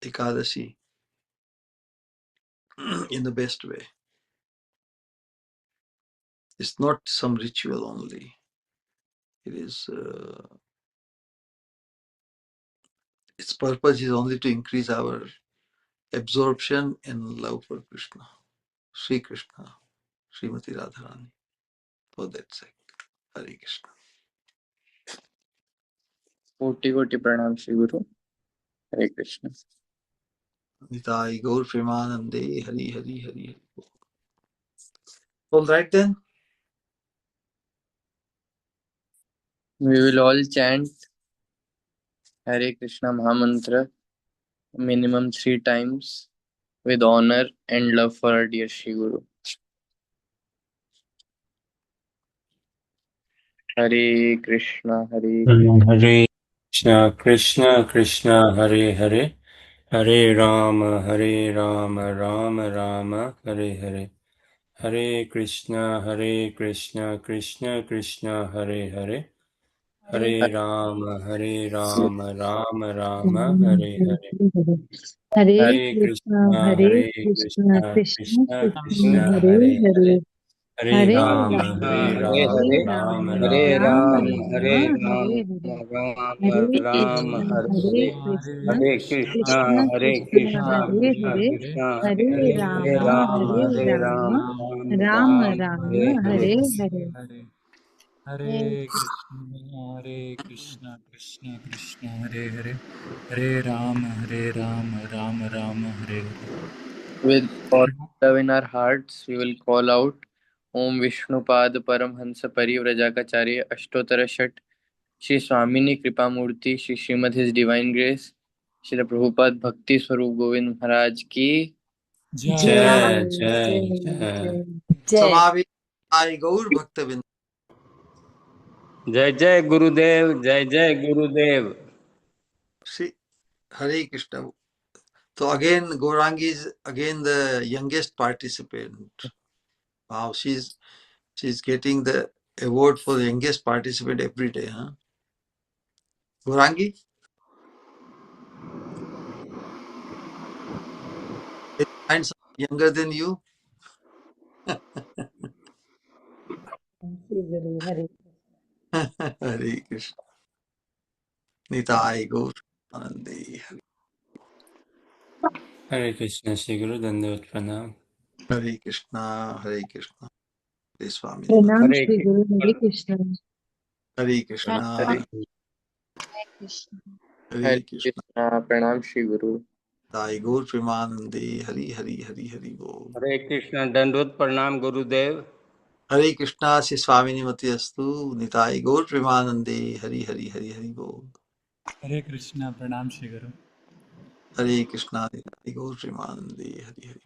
Ekadasi in the best way. It's not some ritual only. It is its purpose is only to increase our absorption and love for Krishna, Sri Krishna, Srimati Radharani. For that sake, Hare Krishna. कोटि प्रणाम श्री गुरु. हरे Krishna. Nitai Gaur Premanande, Hari Hari Hari Hari. All right then. We will all chant Hare Krishna Mahamantra minimum 3 times with honor and love for our dear Shri Guru. Hare Krishna, Hare Hare Krishna, Krishna Krishna, Hare Hare, Hare Rama, Rama Rama, Hare Hare. Hare Krishna, Krishna Krishna, Hare Hare, Hare Rama, Rama Rama, Hare Hare. Hare Hare Krishna, Krishna, Hare Krishna, Krishna Krishna Krishna, Krishna, Hare Hare Hare. Hare, Hare Hare Rama, Rama, Hare Hare Hare, Rama Hare Rama, Rama, Ram, Hare Hare Hare. Rama, Ram, Hare Hare, Ram Hare Ram, Krishna, Hare Hare Hare, Krishna, Hare Krishna Krishna, Hare Krishna, Krishna, Hare Krishna Hare, Krishna, Hare Hare Rama, Ram, Hare Hare Rama, Ram, Ram Rama Ram, Hare Rama, Hare. Hare Hare. Hare Krishna, Krishna Krishna, Hare Hare, Hare Rama, Rama Rama, Hare Hare. With all love in our hearts, we will call out Om Vishnupad Paramhansa Parivrajakacarya Ashtotara Shat Shri Swamini Kripamurti Shri Srimad His Divine Grace Shri Prabhupada Bhakti Swarup Govind Maharaj ki Jai, Jai, Jai. Jai, Jai, Jai. Jai, Jai. Samavi Nitai Gaur Bhaktavind. जय जय गुरुदेव, जय जय गुरुदेव. See, Hare Krishna. So again, Gaurangi is again the youngest participant. Wow, she's getting the award for the youngest participant every day, huh? Gaurangi, can you find someone younger than you? Shri Guru, Hare. Hare Krishna. Nitai Gaur Anande. Hare Krishna, Shri Guru Dandavat Pranam. Hare Krishna, Hare Krishna. Hare Swami Nimati. Pranam Hare Shri Guru, Hare Krishna. Hare Hare Krishna, Krishna. Hare Hare Krishna. Krishna, Pranam Shri Guru. Nitai Gaur Premanande. Hari Hari Hari Hari Bol. हरे कृष्ण दंडवत प्रणाम गुरुदेव. Hare Krishna, Sri Swami Nimati Astu. Nitai Gaur Premanande. Hari Hari Hari Hari Bol. Hare Krishna, Pranam Shri Guru. Hare Krishna, Nitai Gaur Premanande. Hari Hari.